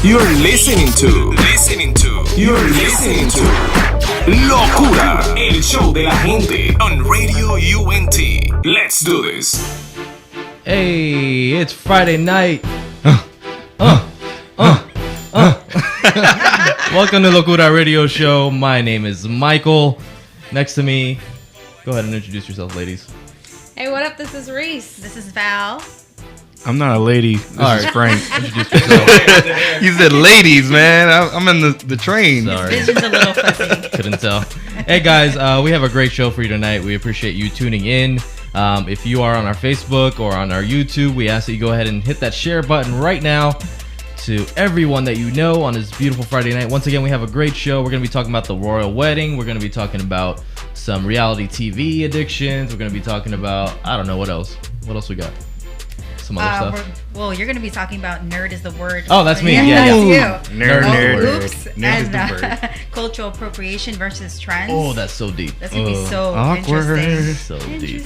You're listening to Locura, el show de la gente on Radio UNT. Let's do this. Hey, it's Friday night. Welcome to Locura Radio Show. My name is Michael. Next to me, go ahead and introduce yourself, ladies. Hey, what up? This is Reese. This is Val. I'm not a lady. This is Frank. Introduce yourself. You said ladies, man. I'm in the train. Sorry. His vision's a little fuzzy. Couldn't tell. Hey guys, we have a great show for you tonight. We appreciate you tuning in. If you are on our Facebook or on our YouTube, we ask that you go ahead and hit that share button right now to everyone that you know on this beautiful Friday night. Once again, we have a great show. We're going to be talking about the royal wedding. We're going to be talking about some reality TV addictions. We're going to be talking about, I don't know, what else? What else we got? Some other stuff. Well, you're going to be talking about nerd is the word. Oh, that's me. Yeah. That's you. Nerd. Oops. Nerd is the And word. cultural appropriation versus trends. Oh, that's so deep. That's going to be so awkward. interesting. So deep.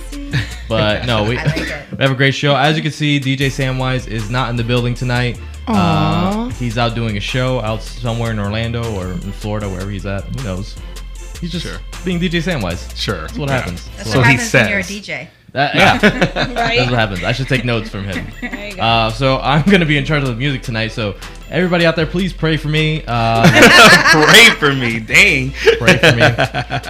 But no, we I like it. we have a great show. As you can see, DJ Samwise is not in the building tonight. He's out doing a show out somewhere in Orlando or in Florida, wherever he's at. Who knows? He's just being DJ Samwise. Sure. That's what happens. That's So what he happens when you're a says. DJ. Yeah. Right? That's what happens. I should take notes from him. There you go. So I'm going to be in charge of the music tonight. So everybody out there, please pray for me. Pray for me. Dang. Pray for me.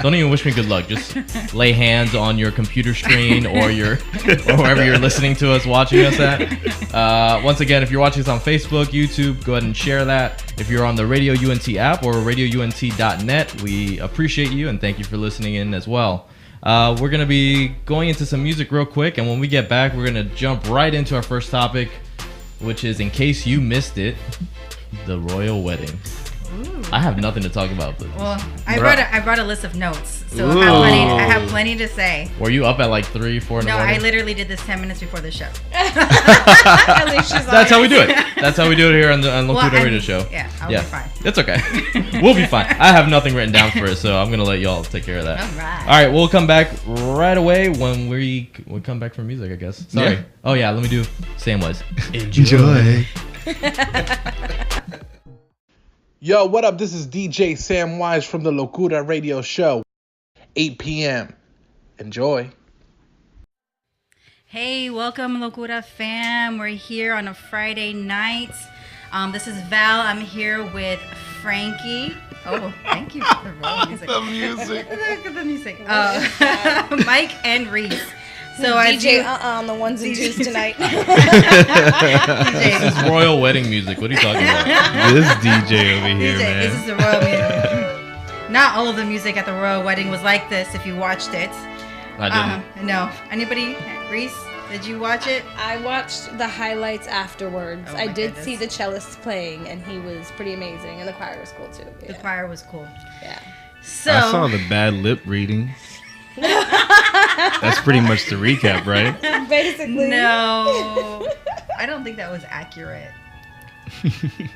Don't even wish me good luck. Just lay hands on your computer screen or wherever you're listening to us, watching us at. Once again, if you're watching us on Facebook, YouTube, go ahead and share that. If you're on the Radio UNT app or radiount.net, we appreciate you and thank you for listening in as well. We're going to be going into some music real quick, and when we get back, we're going to jump right into our first topic, which is, in case you missed it, the royal wedding. Ooh. I have nothing to talk about. Well, I brought a list of notes, so I have plenty to say. Were you up at like 3, 4 in the No, morning? I literally did this 10 minutes before the show. At least she's That's how we do it. That's how we do it here on the Locura Radio Show. Yeah, I'll be fine. It's okay. We'll be fine. I have nothing written down for it, so I'm going to let y'all take care of that. All right. All right, we'll come back right away when we come back from music, I guess. Sorry. Yeah. Oh, yeah, let me do Samwise. Enjoy. Yo, what up? This is DJ Samwise from the Locura Radio Show. 8 p.m. Enjoy. Hey, welcome Locura fam. We're here on a Friday night. This is Val. I'm here with Frankie. Oh, thank you for the roll music. The music. Look at the music. Mike and Reese. So DJ on the ones and twos tonight. This is royal wedding music. What are you talking about? This DJ over here, DJ, man. this is the royal music. Not all of the music at the royal wedding was like this. If you watched it, I didn't. no. Anybody? Reese, did you watch it? I watched the highlights afterwards. Oh my I did goodness. see the cellist playing, and he was pretty amazing, and the choir was cool too. The Yeah. choir was cool. Yeah. So I saw the bad lip reading. That's pretty much the recap, right? Basically. no, I don't think that was accurate.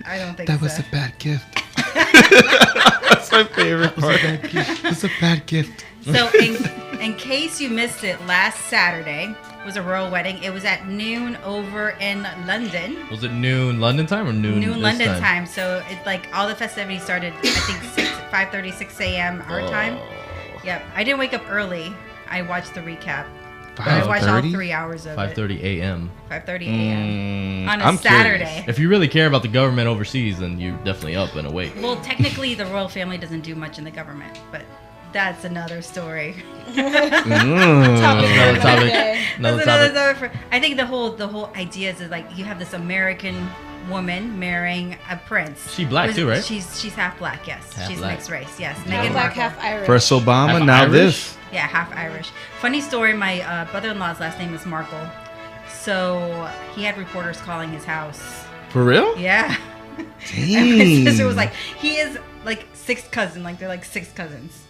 I don't think That so. was a bad gift. That's my favorite part. It's a bad gift. So, in case you missed it, last Saturday was a royal wedding. It was at noon over in London. Was it noon London time or noon this London time. So it's like all the festivities started, I think 5:30, 6 a.m. our time. Yep. I didn't wake up early. I watched the recap. But I watched all 3 hours of 5:30 a.m. 5:30 a.m. on a I'm Saturday. curious. If you really care about the government overseas, then you're definitely up and awake. Well, technically, the royal family doesn't do much in the government, but that's another story. Another topic. That's Another another topic. story. I think the whole idea is like you have this American woman marrying a prince. She black too, right? She's half black. Yes, Half she's black. mixed race. Yes, Half Meghan black, Markle. half Irish. First Obama, Half now Irish? this. Yeah, half Irish. Funny story. My brother-in-law's last name is Markle, so he had reporters calling his house. For real? Yeah. And Dang. my sister was like, he is like sixth cousin. Like they're like sixth cousins.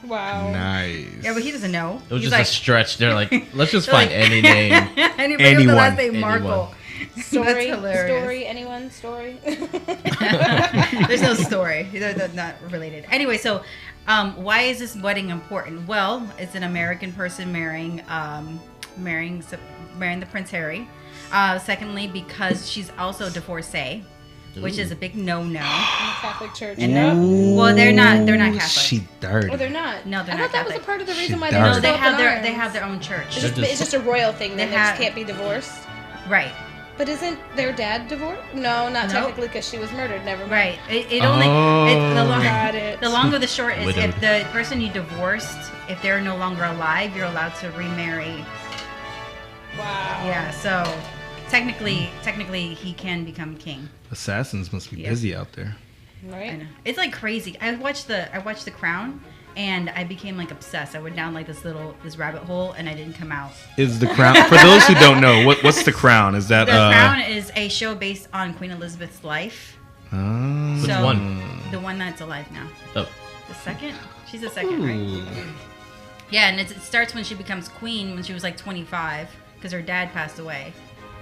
Wow. Nice. Yeah, but he doesn't know. It was He's just like, a stretch. They're like, let's just they're find like- any name. Anybody with the last Anyone. name Markle. Story? That's hilarious. Story? Anyone? Story? There's no story. They're not related. Anyway, so why is this wedding important? Well, it's an American person marrying the Prince Harry. Secondly, because she's also divorcee. which is a big no-no. In the Catholic Church. And they're not Catholic. She dirty. Oh, they're not. No, they're I not thought that was a Catholic. part of the She reason why dark. they No, they have have their own church. It's just a royal thing. Then they just can't be divorced. Right. But isn't their dad divorced? No, not technically because she was murdered. Never mind. Right. It only Got it. the long or the short is Widowed. if the person you divorced, if they're no longer alive, you're allowed to remarry. Wow. Yeah. So technically he can become king. Assassins must be Yeah. busy out there. I Right? know. It's like crazy. I watched The Crown, and I became like obsessed. I went down like this rabbit hole, and I didn't come out. Is the crown? For those who don't know, what's the crown? Is that The Crown is a show based on Queen Elizabeth's life. Which So- one? The one that's alive now. Oh, The second? She's the second, right? Yeah, and it starts when she becomes queen when she was like 25 because her dad passed away.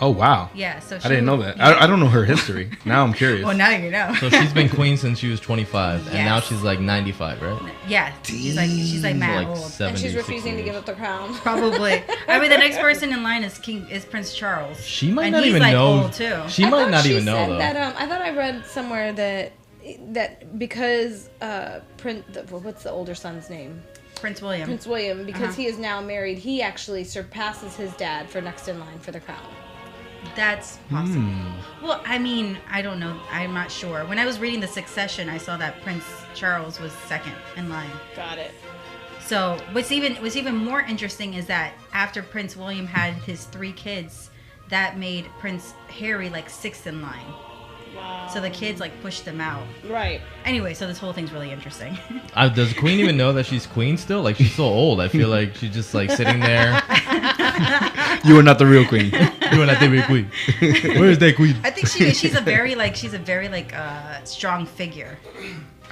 Oh wow! Yeah, so she I didn't know that. Yeah. I don't know her history. Now I'm curious. Well, now you know. so she's been queen since she was 25, and now Yes. she's like 95, right? Yeah, she's like So mad like old. 70, And she's 60 refusing to years. give up the crown. Probably. I mean, the next person in line is Prince Charles. She might and not he's even like know. old too. She I might thought not she even know said though. That, I thought I read somewhere that because what's the older son's name? Prince William. Prince William, because Uh-huh. he is now married, he actually surpasses his dad for next in line for the crown. That's possible. Well, I mean, I don't know. I'm not sure. When I was reading The Succession, I saw that Prince Charles was second in line. Got it. So what's even more interesting is that after Prince William had his 3 kids, that made Prince Harry like 6th in line. Wow. So the kids like pushed them out. Right. Anyway, so this whole thing's really interesting. Does Queen even know that she's queen still? Like she's so old. I feel like she's just like sitting there. You are not the real queen. You are not the queen. Where is that queen? I think she's a very strong figure.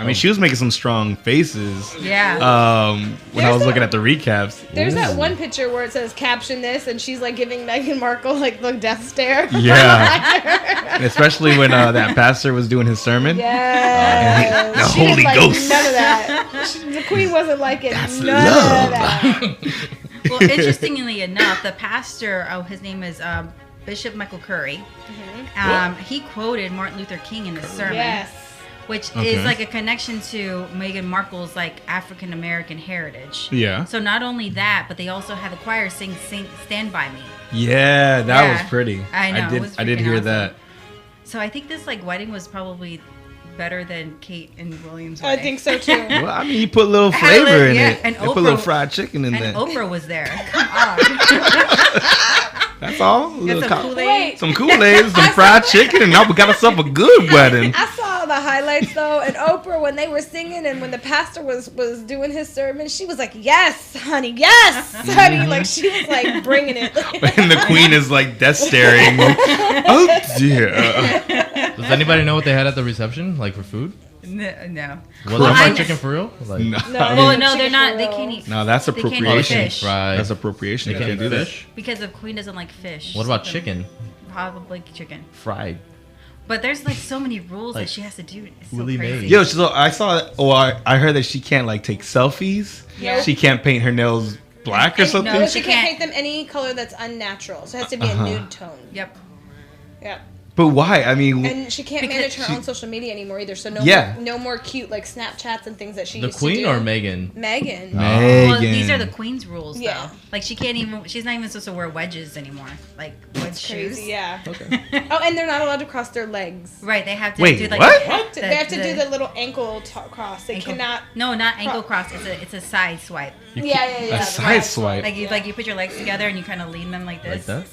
I mean, she was making some strong faces. Yeah. When I was looking at the recaps. There's that one picture where it says caption this, and she's like giving Meghan Markle like the death stare. Yeah. And especially when that pastor was doing his sermon. Yes. The She didn't Holy like Ghost. None of that. The queen wasn't like it. That's None love. of that. Well, interestingly enough, the pastor, his name is Bishop Michael Curry. He quoted Martin Luther King in his sermon. Yes. Which Okay. is like a connection to Meghan Markle's like African American heritage. Yeah. So not only that, but they also had the choir sing "Stand by Me." Yeah, that Yeah. was pretty. I know, it was I did freaking hear awesome. that. So I think this like wedding was probably better than Kate and William's I wedding. think so too. Well, I mean, you put a little Had a flavor little- in yeah, it. and You put a little Oprah- fried chicken in And there. Oprah was there. Come on. That's all. A Get little some Kool-Aid. Wait. some Kool-Aid, some fried chicken, and now we got ourselves a good wedding. I saw the highlights though, and Oprah when they were singing and when the pastor was doing his sermon, she was like, "Yes, honey, yes, honey," like she was like bringing it. And the queen is like death staring. Oh dear. Does anybody know what they had at the reception, like for food? No. Was Well, it fried I- chicken for real? Like, No, Well, no, they're chicken not. They roll. can't eat. no, that's They can't eat appropriation. fish. fried. That's appropriation. They You can't can't do eat that. fish. Because the queen doesn't like fish. What about Something. chicken? Probably chicken. Fried. But there's like so many rules Like, that she has to do. It's so Willie crazy. Mays. Yo, so I saw. Oh, I heard that she can't like take selfies. Yeah. She can't paint her nails black or And- something. No, she she can't can't. paint them any color that's unnatural. So it has to be Uh-huh. a nude tone. Yep. Yeah. But why? I mean, And she can't Because manage her she- own social media anymore either. So Yeah. no more cute like Snapchats and things that she The used queen to do. or Megan? Megan. Well, these are the queen's rules, Yeah. though. Like she can't even. She's not even supposed to wear wedges anymore. Like wedge shoes. Crazy, yeah. Okay. Oh, and they're not allowed to cross their legs. Right. They have to Wait, do like what? They have to do the little ankle cross. They ankle- cannot. No, not ankle cross. It's a side swipe. Yeah. A side swipe. Like you put your legs together and you kind of lean them like Like this. that?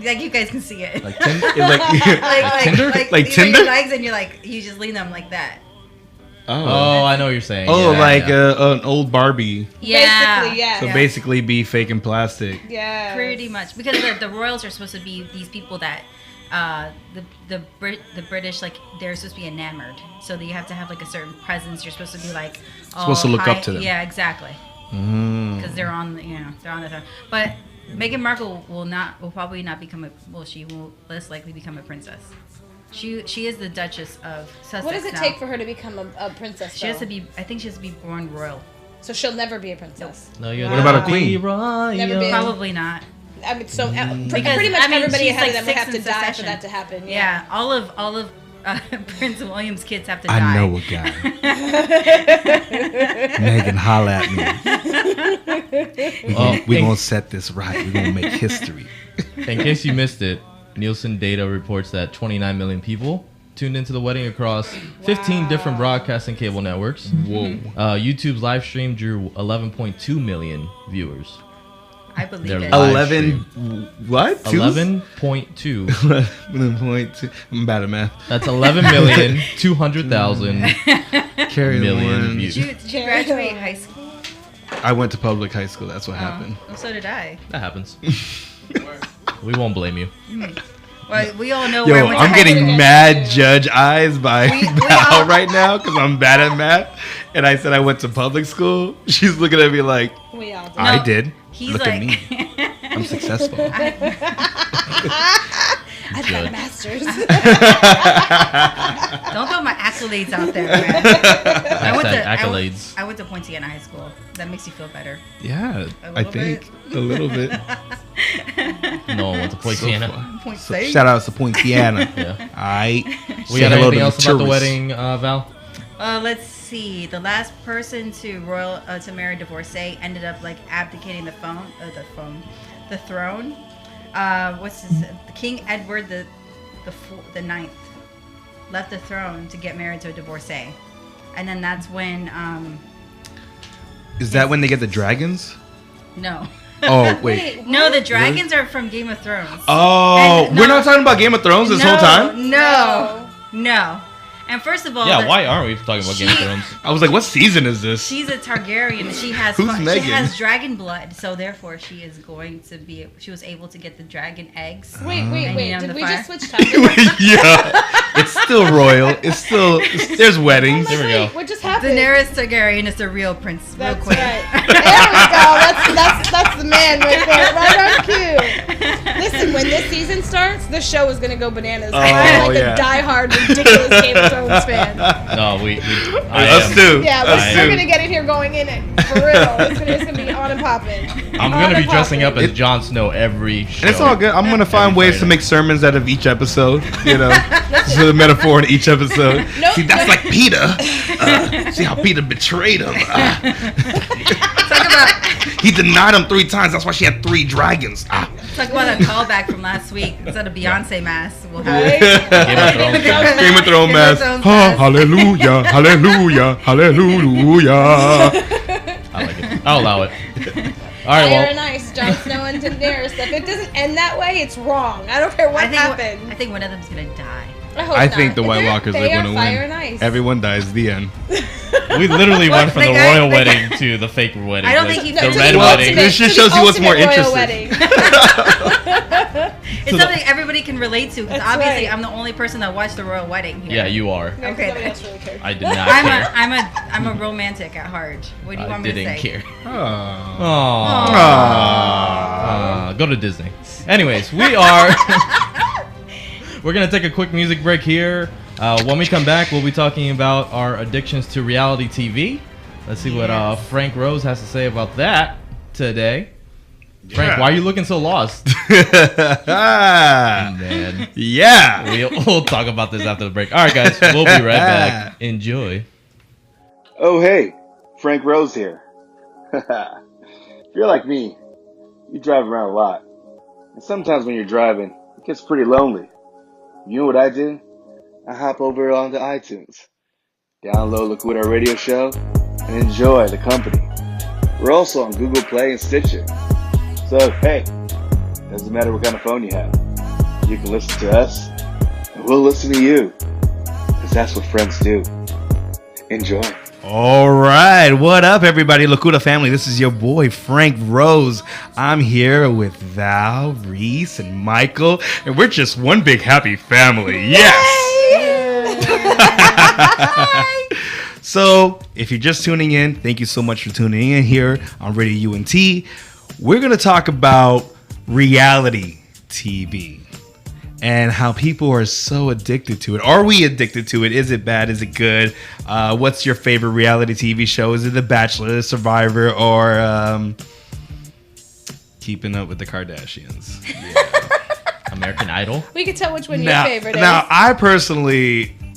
Like you guys can see it. Like like, Tinder? Like Like these are your Tinder? legs and you just lean them like that. Oh, I know what you're saying. Oh, Yeah, like yeah. an old Barbie. Yeah. Basically, yeah. So basically, be fake and plastic. Yeah. Pretty much because the royals are supposed to be these people that the British, like they're supposed to be enamored, so that you have to have like a certain presence. You're supposed to be like Supposed to look high- up to them. Yeah, exactly. Mm. Because they're on the throne. But Meghan Markle will probably not become she will less likely become a princess. She is the Duchess of Sussex. What does it now. take for her to become a princess? She has though? to be. I think she has to be born royal. So she'll never be a princess. No, you What gotta about a queen? be royal. Never been. Probably not. I mean, so Because, pretty much I mean, everybody she's ahead like of them will have sixth to in die for succession. that to happen. Yeah, all of Prince William's kids have to die. I know a guy. Megan, holla at me. We're going to set this right. We're going to make history. In case you missed it, Nielsen data reports that 29 million people tuned into the wedding across 15 different broadcasting cable networks. Whoa. YouTube's live stream drew 11.2 million viewers. I believe They're it. live 11, what? 11.2. 11.2. I'm bad at math. That's 11,200,000 Carry million on. views. Did you graduate high school? I went to public high school. That's what happened. Well, so did I. That happens. We won't blame you. Well, we all know where I Yo, went to I'm high getting school. mad judge eyes by Val all- right now because I'm bad at math. And I said I went to public school. She's looking at me like, We all do. I did. He's Look like, at me. I'm successful. I've got a master's. don't throw my accolades out there, man. Accolades. I went to Poinciana High School. That makes you feel better. Yeah, A I little think a little bit. No one went to Poinciana. Point So, state. shout out to Poinciana. Yeah. I We got anything else about the wedding, Val? Let's see. The last person to marry a divorcee ended up like abdicating the throne. What's his? King Edward the Ninth left the throne to get married to a divorcee, and then that's when Is that when they get the dragons? no. Oh wait. No, the dragons are from Game of Thrones. Oh, And we're no- not talking about Game of Thrones this whole time. No. And first of all, Yeah, why aren't we talking about Game of Thrones? I was like, what season is this? she's a Targaryen. And she has Who's she Megan? has dragon blood, so therefore she is going to be. She was able to get the dragon eggs. Wait. Hanging on Did the we fire. just switch topics? Yeah, it's still royal. There's weddings. There we go. What just happened? Daenerys Targaryen is the real prince, real That's queen. right. There we go. That's the man right there. Right on cue. Listen, when this season starts, the show is gonna go bananas. I'm like yeah. a diehard, ridiculous Game of Thrones fan. No, Us too. Yeah, Us we're too. gonna get it here going in it for real. It's gonna be on and popping. I'm On gonna and be dressing up popping. as Jon Snow every show. And it's all good. I'm gonna find ways to make sermons out of each episode. You know, so the metaphor in each episode. Nope. See, that's like Peter. See how Peter betrayed him. Talk about He denied him 3 times. That's why she had 3 dragons. talk about a callback from last week. Instead of Beyonce mass, we'll have Right? Game of Thrones. Game of Thrones mass. Thrones Oh, mass. hallelujah, hallelujah, hallelujah. I like it. I'll allow it. All right, Fire and well, Ice, Jon Snow and Daenerys. If it doesn't end that way, it's wrong. I don't care what I happened. think one of them's gonna die. hope I not. think the White Walkers are They going to Fire and win. Ice. Everyone dies. The end. we literally went from the the guy- royal the wedding to the fake wedding. I don't like, think he- the No, to red the wedding. ultimate- This just To the shows you what's more ultimate royal interesting. wedding. It's something everybody can relate to because That's obviously right. I'm the only person that watched the royal wedding here. Yeah, you are. Okay. Nobody else really cared. I did not care. I'm a romantic at heart. What do you I want me to didn't say? care. Oh. Aww. Go to Disney. Anyways, we are. We're gonna take a quick music break here. When we come back, we'll be talking about our addictions to reality TV. Let's see what Frank Rose has to say about that today. Frank, why are you looking so lost? Man. Yeah. We'll talk about this after the break. All right, guys, we'll be right back. Enjoy. Oh, hey, Frank Rose here. If you're like me, you drive around a lot. And sometimes when you're driving, it gets pretty lonely. You know what I do? I hop over onto iTunes, download Locura Radio Show, and enjoy the company. We're also on Google Play and Stitcher. So, hey, doesn't matter what kind of phone you have. You can listen to us, and we'll listen to you. Because that's what friends do. Enjoy. All right. What up, everybody? Locura family. This is your boy, Frank Rose. I'm here with Val, Reese, and Michael. And we're just one big happy family. Yes. So, if you're just tuning in, thank you so much for tuning in here on Radio UNT. We're going to talk about reality TV and how people are so addicted to it. Are we addicted to it? Is it bad? Is it good? What's your favorite reality TV show? Is it The Bachelor, Survivor, or Keeping Up with the Kardashians? Yeah. American Idol. We can tell which one your favorite is. Now,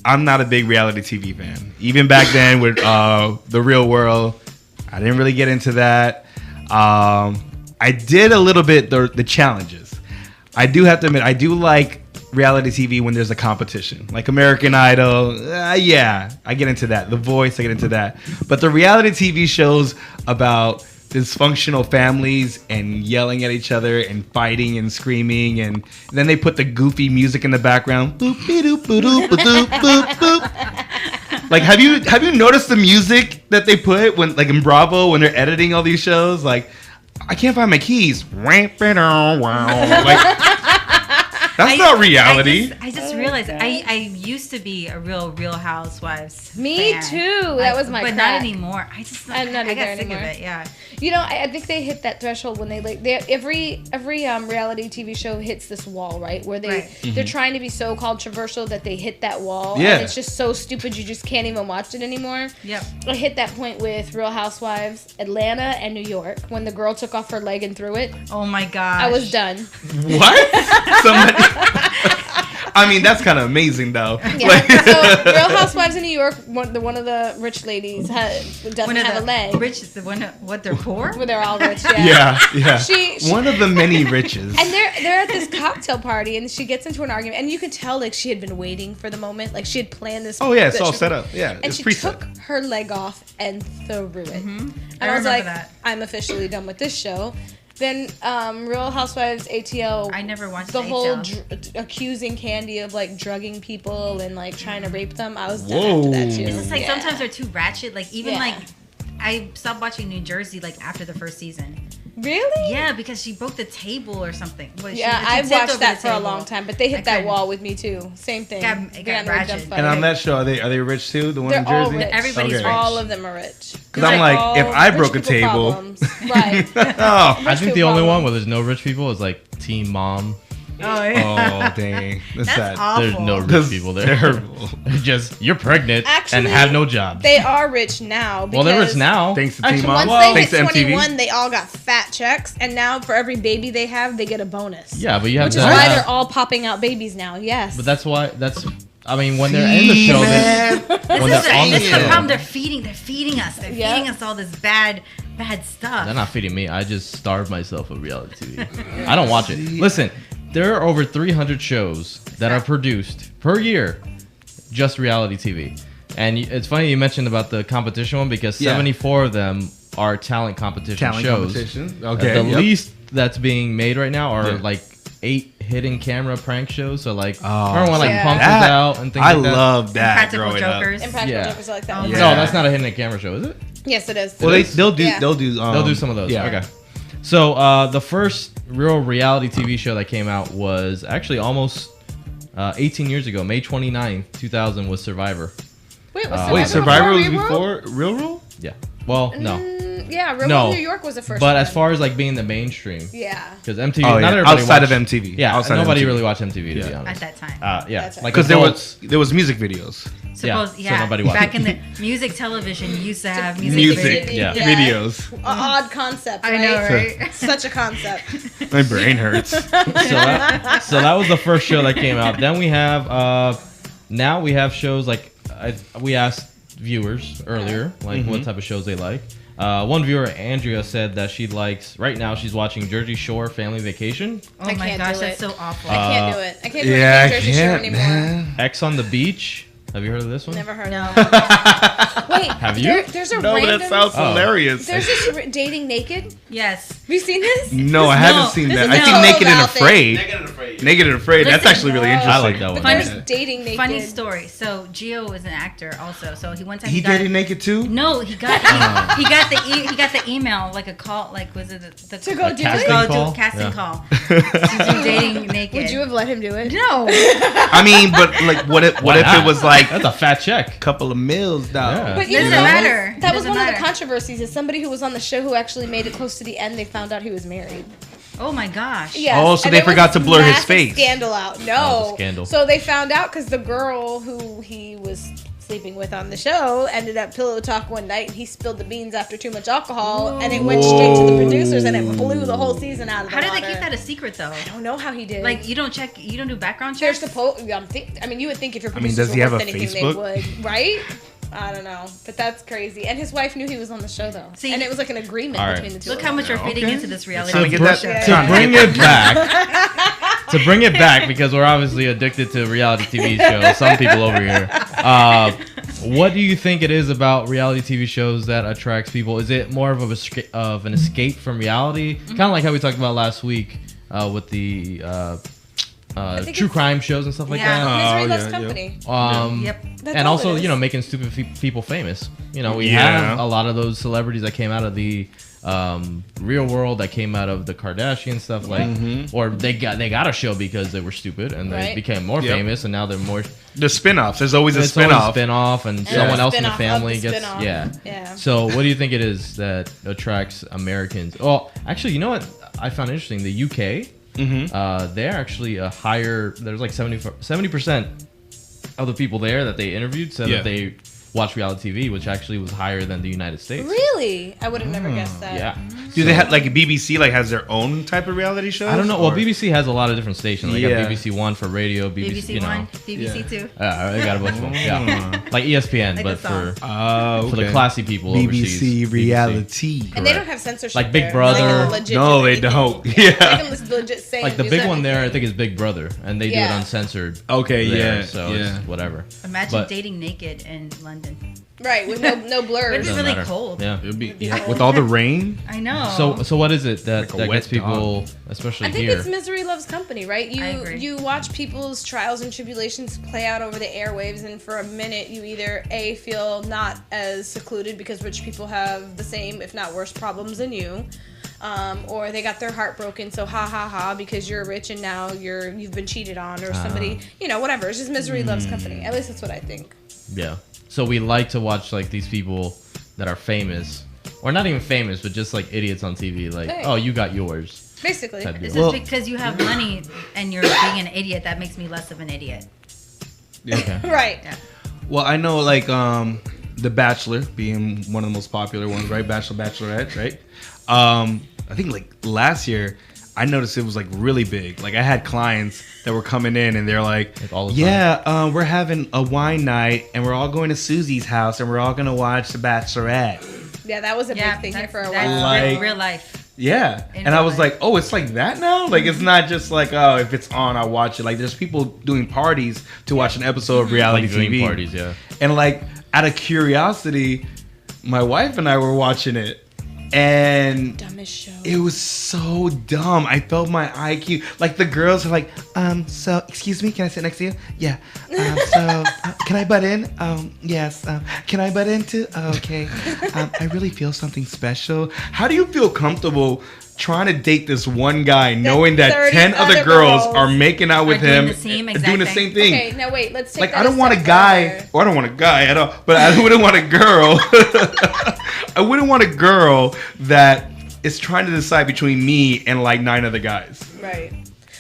I'm not a big reality TV fan. Even back then with The Real World, I didn't really get into that. I did a little bit the challenges. I do have to admit, I do like reality TV when there's a competition. Like American Idol, yeah, I get into that. The Voice, I get into that. But the reality TV shows about dysfunctional families and yelling at each other and fighting and screaming, and then they put the goofy music in the background. Boop, doop, boop, boop, boop, boop. Like, have you noticed the music that they put when, like in Bravo, when they're editing all these shows? Like, I can't find my keys. Like, that's not reality. I just realized I used to be a Real Housewives. Me fan. too. That was my but crack. not anymore. I'm not I got either sick anymore. of it. Yeah. You know, I think they hit that threshold when every reality TV show hits this wall, right? Where they're trying to be so controversial that they hit that wall. Yeah. And it's just so stupid you just can't even watch it anymore. Yep. I hit that point with Real Housewives, Atlanta, and New York when the girl took off her leg and threw it. Oh my gosh. I was done. What? Somebody. I mean, that's kind of amazing, though. Yeah. So Real Housewives in New York, one of the rich ladies doesn't have a leg. What they're poor? Where they're all rich. Yeah. Yeah. One of the many riches. And they're at this cocktail party, and she gets into an argument, and you could tell like she had been waiting for the moment, like she had planned this. Oh yeah, it's all set up. Yeah, and it's she preset. took her leg off and threw it. Mm-hmm. And I was like, that. I'm officially done with this show. Then Real Housewives ATL. I never watched the whole ATL. accusing Candy of like drugging people and like trying to rape them. I was done after that too. It's just like sometimes they're too ratchet. Like even Yeah. like I stopped watching New Jersey like after the first season. Really? Yeah, because she broke the table or something. I've watched that for a long time, but they hit that wall with me too. Same thing. It got no ratchet. dumb And on fighting. that show, are they rich too? The one They're in Jersey? all rich. Everybody's Okay. rich. All of them are rich. Because I'm like, if I Rich broke a people table, problems. Right. oh, I think the only one where there's no rich people is like Teen Mom. Oh yeah. oh dang, that's That's sad. awful. There's no rich That's people there. terrible. Just you're pregnant and Actually, have no jobs. They are rich now. Well, they're rich because now. Thanks to Teen Actually, Mom. Once they Thanks hit to MTV. 21, they all got fat checks, and now for every baby they have, they get a bonus. Yeah, but you have Which to is why have- they're all popping out babies now. Yes. But I mean, when they're in the show, when This they're on the is the show, problem. They're feeding us. They're Yeah. feeding us all this bad stuff. they're not feeding me. I just starve myself with reality TV. I don't watch it. Listen, there are over 300 shows that are produced per year, just reality TV. And it's funny you mentioned about the competition one because 74 of them are talent competition shows. Competition. Okay. The least that's being made right now are like 8 hidden camera prank shows. So like, remember when like Yeah. Punk was out and things I like that? love that Practical growing Jokers. And practical Yeah. jokers are like that. Oh, Yeah. No, that's not a hidden camera show, is it? Yes, it is. Well, they'll do Yeah. they'll do some of those. Yeah. Okay. So the first real reality TV show that came out was actually almost 18 years ago. May 29th, 2000 was Survivor. Wait, Survivor was before before Real World? Yeah. Well, no. Yeah, Real No. World New York was the first But one. as far as like being the mainstream, Yeah. because MTV, Oh, not yeah. everybody Outside of watched- MTV. Yeah, Outside of nobody MTV. really watched MTV to be Yeah. honest. At that time. Yeah, That's right. like Because adults- there was music videos, so nobody watched Back it. in the music television used to have music, Music, yeah. videos. Odd concept, right? I know, right? Such a concept. My brain hurts. so that was the first show that came out. Then we have now we have shows like we asked viewers earlier like what type of shows they like. One viewer, Andrea, said that she likes right now. She's watching Jersey Shore Family Vacation, Oh I my can't gosh, do that's it. so awful. I can't do it. I can't do Yeah, it. I Jersey Shore can't, anymore. man. X on the Beach. Have you heard of this one? Never heard No. of it. Wait, Have you? There's a No, but random. that sounds Oh. hilarious. There's this dating naked. Yes. Have you seen this? No, I haven't seen this that. is I a think total Naked and Val thing. Afraid. Naked and Afraid. That's Listen, actually really no. interesting. I like that one. But Funny- there's dating naked. Funny story. So Gio was an actor also. So he one time He got dated naked too? No, he got he got the email like a call like was it the To go do casting it? go call? do casting Yeah. call to do dating naked. Would you have let him do it? No. I mean, but like, what if not? it was like That's a fat check. a couple of meals, though? Yeah. But you Doesn't know, matter. that was Doesn't one of the matter. controversies. Is somebody who was on the show who actually made it close to the end. They found out he was married. Oh my gosh. Yes. Oh, so and they there was forgot to blur his massive face. Scandal out. Oh, No. the scandal. So they found out because the girl who he was sleeping with on the show ended up pillow talk one night, and he spilled the beans after too much alcohol, and it went straight to the producers, and it blew the whole season out of the How did water. they keep that a secret though? I don't know how he did. Like you don't do background They're checks. supposed. I mean, you would think if your producers does he were have worth a anything, Facebook? they would, right? I don't know, but that's crazy. And his wife knew he was on the show though, See, and it was like an agreement all right. between the two. Look of how them. much you're fitting into this reality Trying to get TV that- show. To bring it back, to bring it back, because we're obviously addicted to reality TV shows. Some people over here. What do you think it is about reality TV shows that attracts people? Is it more of an escape from reality, kind of like how we talked about last week with the think true it's- crime shows and stuff like Yeah. that? Misery Oh, Loves yeah, Company. Yep. That's And all also, it is. making stupid people famous. We Yeah. have a lot of those celebrities that came out of the real world, that came out of the Kardashian stuff, like, or they got a show because they were stupid and they Right. became more Yep. famous, and now they're more. The spin-offs. There's always a It's always spin-off. spin-off, and someone else in the spin-off of family the gets. spin-off. Yeah. Yeah. So, what do you think it is that attracts Americans? Well, actually, you know what I found interesting? The UK. They're actually a higher. There's like 70% of the people there that they interviewed said Yeah. that they watch reality TV, which actually was higher than the United States. Really? I would have never guessed that. Yeah. Do they have like BBC has their own type of reality shows? I don't know. Well, Or- BBC has a lot of different stations. They got Yeah. BBC One for radio, BBC, BBC One, BBC Two. They got a bunch of them. Yeah. Like ESPN, Like but the song. for the classy people overseas. BBC reality. And they don't have censorship. Like Big there. Brother. They can legit No, do they anything. don't. They Yeah. can legit say Like the use big one there, I anything. think, is Big Brother, and they do it Yeah. uncensored. Okay, there, yeah, So yeah. it's whatever. Imagine But- dating naked in London. Right, with no But blurs. it's Doesn't really matter. cold. Yeah. It'd be Yeah. with all the rain. I know. So what is it that, Like a that wet gets people, especially I think here? it's misery loves company, right? I agree. You watch people's trials and tribulations play out over the airwaves, and for a minute you either A, feel not as secluded because rich people have the same, if not worse, problems than you. Or they got their heart broken, so ha ha ha, because you're rich and now you've been cheated on, or somebody, whatever. It's just misery loves company. At least that's what I think. Yeah. So we like to watch like these people that are famous, or not even famous, but just like idiots on TV. Like, Hey. oh, you got yours. Basically. Type This deal. is because you have money and you're being an idiot. That makes me less of an idiot. Okay. Right. Yeah. Well, I know like The Bachelor being one of the most popular ones, right? Bachelor, Bachelorette, right? I think like last year I noticed it was like really big. Like I had clients that were coming in and they're like all the yeah, we're having a wine night and we're all going to Susie's house and we're all going to watch The Bachelorette. Yeah, that was a big thing here for a that's while. Like- real life. Yeah. In And I real was life. like, oh, it's like that now? Like, it's not just like, oh, if it's on, I'll watch it. Like, there's people doing parties to watch an episode of reality Like dream TV. parties, yeah. And, like, out of curiosity, my wife and I were watching it. And Dumbest show. it was so dumb. I felt my IQ. Like, the girls are like, so, excuse me, can I sit next to you? Yeah. Can I butt in? Yes. Can I butt in too? Okay. I really feel something special. How do you feel comfortable trying to date this one guy knowing that 30 10 other other girls girls are making out with Are doing him the same and exact doing the thing. same thing? Okay, now wait, let's take Like, that I don't a want a step guy, further. or I don't want a guy at all, but I wouldn't want a girl. I wouldn't want a girl that is trying to decide between me and like 9 other guys. Right.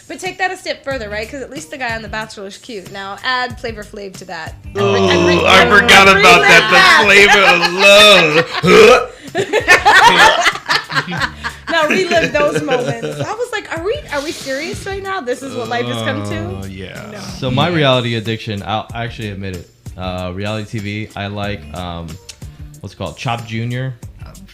But take that a step further, right? Because at least the guy on The Bachelor is cute. Now add Flavor Flav to that. Oh, I forgot about that. The flavor of love. Now relive those moments. I was like, are we serious right now? This is what life has come Oh, to? yeah. No. So my reality addiction, I'll actually admit it. Reality TV, I like what's it called, Chop Junior